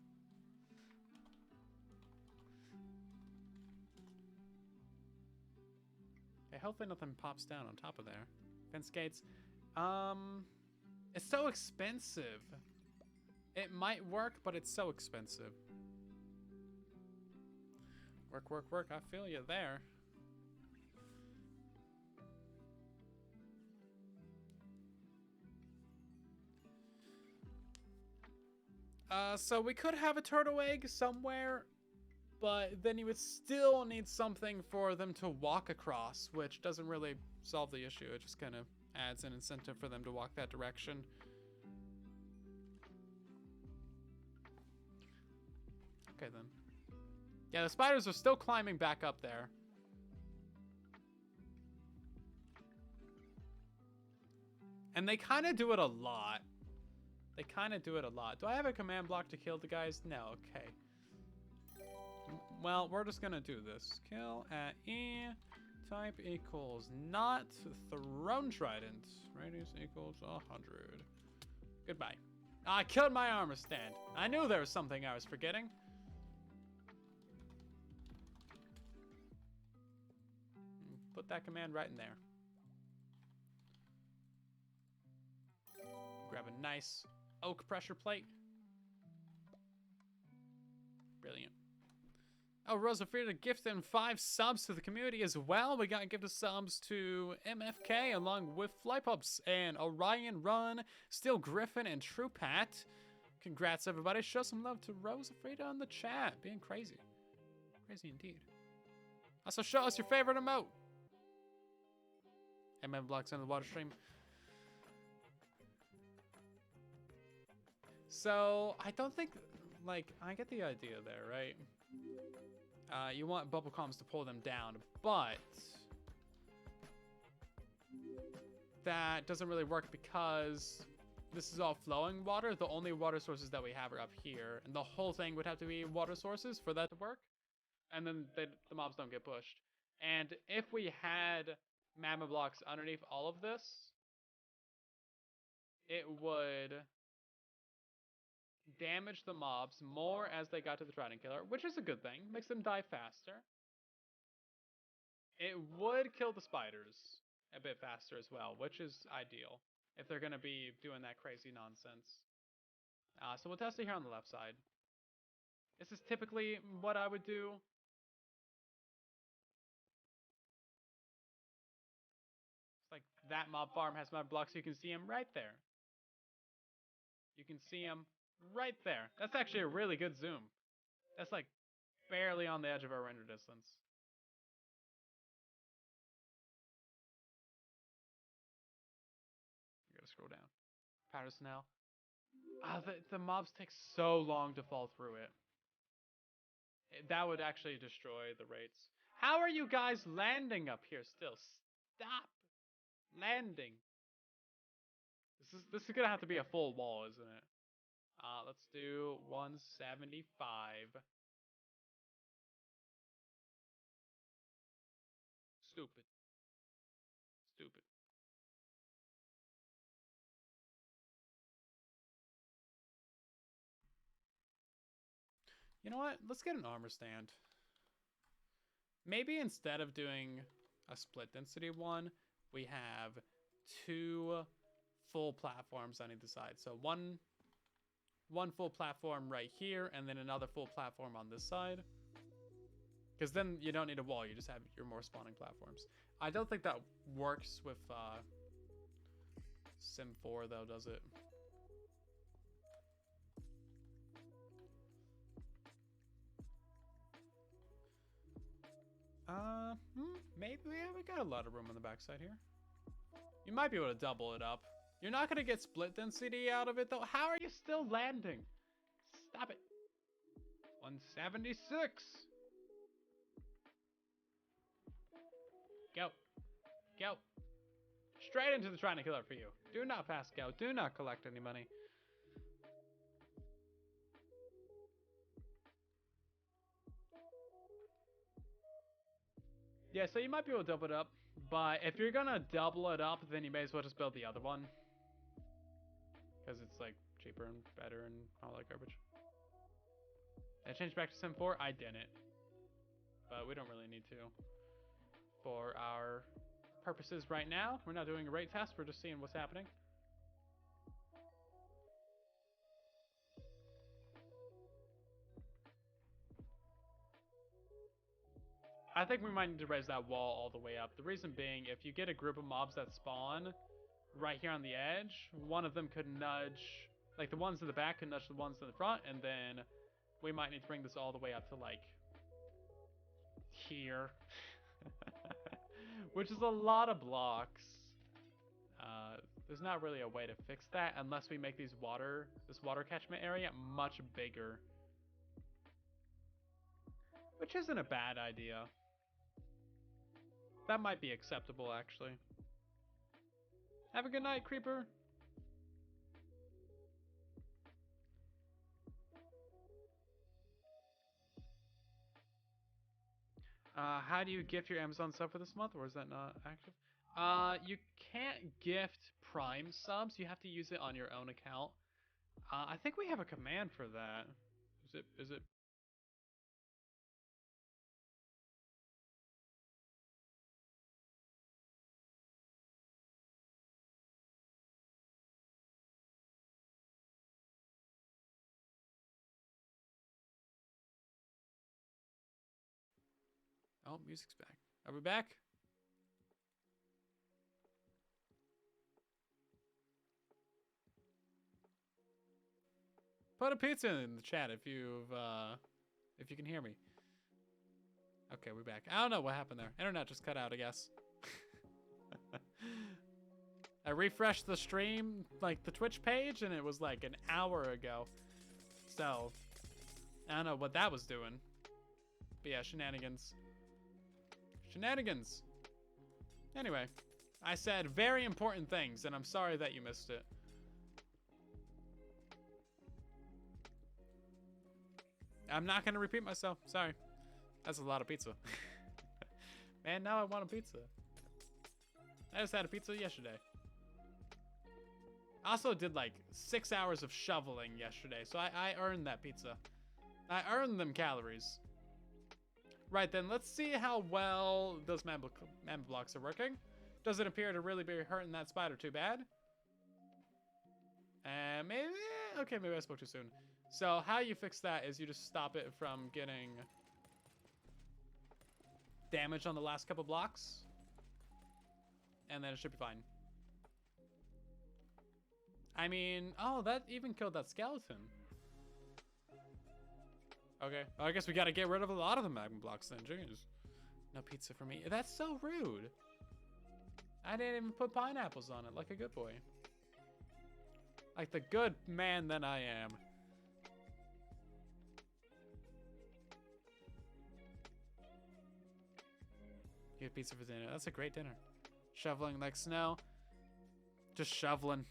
Okay, hopefully nothing pops down on top of there. Fence gates. It's so expensive. It might work, but it's so expensive. Work, work, work. I feel you there. So we could have a turtle egg somewhere, but then you would still need something for them to walk across, which doesn't really solve the issue. It just kind of adds an incentive for them to walk that direction. Okay, then. Yeah, the spiders are still climbing back up there. And they kind of do it a lot. They kind of do it a lot. Do I have a command block to kill the guys? No, okay. Well, we're just gonna do this. Kill at E, type equals not thrown trident. Radius equals 100. Goodbye. I killed my armor stand. I knew there was something I was forgetting. Put that command right in there. Grab a nice oak pressure plate. Brilliant. Oh, Rosafrida gifting 5 subs to the community as well. We got gifted subs to MFK along with Flypups and Orion Run, Steel Griffin, and True Pat. Congrats, everybody. Show some love to Rosafrida in the chat. Being crazy. Crazy indeed. Also, show us your favorite emote. MM blocks under the water stream. So, I don't think, like, I get the idea there, right? You want bubble columns to pull them down, but that doesn't really work because this is all flowing water. The only water sources that we have are up here, and the whole thing would have to be water sources for that to work. And then the mobs don't get pushed. And if we had magma blocks underneath all of this, it would damage the mobs more as they got to the Trident Killer, which is a good thing. Makes them die faster. It would kill the spiders a bit faster as well, which is ideal if they're going to be doing that crazy nonsense. So we'll test it here on the left side. This is typically what I would do. It's like that mob farm has mob blocks. You can see them right there. You can see them right there. That's actually a really good zoom. That's like barely on the edge of our render distance. You gotta scroll down. Powder snail. The mobs take so long to fall through it. That would actually destroy the rates. How are you guys landing up here still? Stop landing. This is gonna have to be a full wall, isn't it? Let's do 175. Stupid. Stupid. You know what? Let's get an armor stand. Maybe instead of doing a split density one, we have 2 full platforms on either side. So one full platform right here, and then another full platform on this side. Because then you don't need a wall, you just have your more spawning platforms. I don't think that works with Sim 4 though, does it? Maybe we got a lot of room on the backside here. You might be able to double it up. You're not gonna get split density out of it though. How are you still landing? Stop it. 176. Go. Go. Straight into the trying to killer for you. Do not pass go. Do not collect any money. Yeah, so you might be able to double it up, but if you're gonna double it up, then you may as well just build the other one. Because it's like cheaper and better and all that garbage. I changed back to Sim 4? I didn't. But we don't really need to. For our purposes right now, we're not doing a rate test, we're just seeing what's happening. I think we might need to raise that wall all the way up. The reason being, if you get a group of mobs that spawn right here on the edge, one of them could nudge, like the ones in the back could nudge the ones in the front, and then we might need to bring this all the way up to like here. Which is a lot of blocks. There's not really a way to fix that unless we make this water catchment area much bigger. Which isn't a bad idea. That might be acceptable, actually. Have a good night, Creeper. How do you gift your Amazon sub for this month, or is that not active? You can't gift Prime subs. You have to use it on your own account. I think we have a command for that. Is it? Oh, music's back. Are we back? Put a pizza in the chat if you can hear me. Okay, we're back. I don't know what happened there. Internet just cut out, I guess. I refreshed the stream, like the Twitch page, and it was like an hour ago. So, I don't know what that was doing. But yeah, shenanigans. Shenanigans. Anyway, I said very important things, and I'm sorry that you missed it. I'm not going to repeat myself. Sorry. That's a lot of pizza. Man, now I want a pizza. I just had a pizza yesterday. I also did like 6 hours of shoveling yesterday, so I earned that pizza. I earned them calories. Right then, let's see how well those man blocks are working. Doesn't appear to really be hurting that spider too bad. And maybe, okay, maybe I spoke too soon. So how you fix that is you just stop it from getting damage on the last couple blocks. And then it should be fine. I mean, oh, that even killed that skeleton. Okay, well, I guess we gotta get rid of a lot of the magma blocks then. Jeez. No pizza for me. That's so rude. I didn't even put pineapples on it like a good boy. Like the good man that I am. You get pizza for dinner. That's a great dinner. Shoveling like snow. Just shoveling.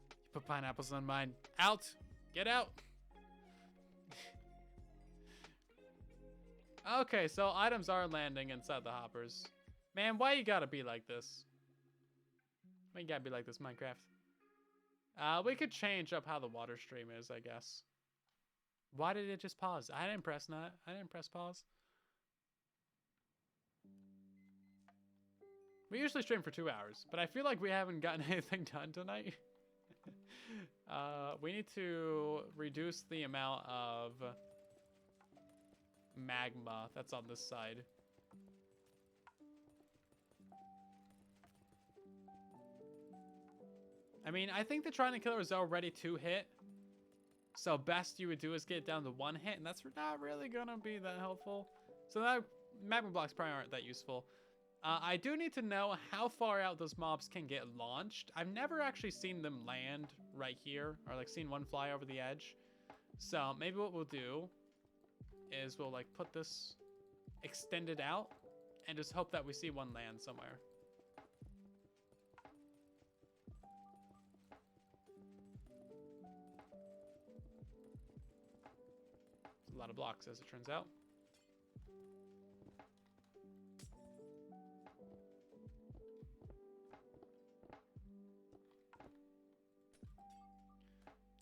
You put pineapples on mine. Out! Get out! Okay, so items are landing inside the hoppers. Man, why you gotta be like this? Why you gotta be like this, Minecraft? We could change up how the water stream is, I guess. Why did it just pause? I didn't press not. I didn't press pause. We usually stream for 2 hours, but I feel like we haven't gotten anything done tonight. We need to reduce the amount of magma that's on this side. I mean, I think the Trident Killer is already 2 hit. So best you would do is get it down to 1 hit, and that's not really gonna be that helpful. So that magma blocks probably aren't that useful. I do need to know how far out those mobs can get launched. I've never actually seen them land right here, or like seen one fly over the edge. So maybe what we'll do is we'll like put this extended out and just hope that we see one land somewhere. It's a lot of blocks as it turns out.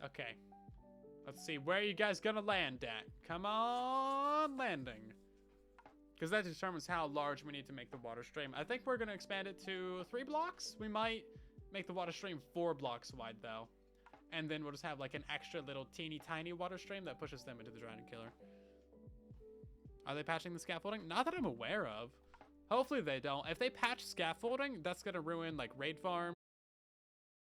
Okay. Let's see. Where are you guys gonna land at? Come on, landing. Because that determines how large we need to make the water stream. I think we're gonna expand it to 3 blocks. We might make the water stream 4 blocks wide, though. And then we'll just have like an extra little teeny tiny water stream that pushes them into the Trident Killer. Are they patching the scaffolding? Not that I'm aware of. Hopefully they don't. If they patch scaffolding, that's gonna ruin like raid farm.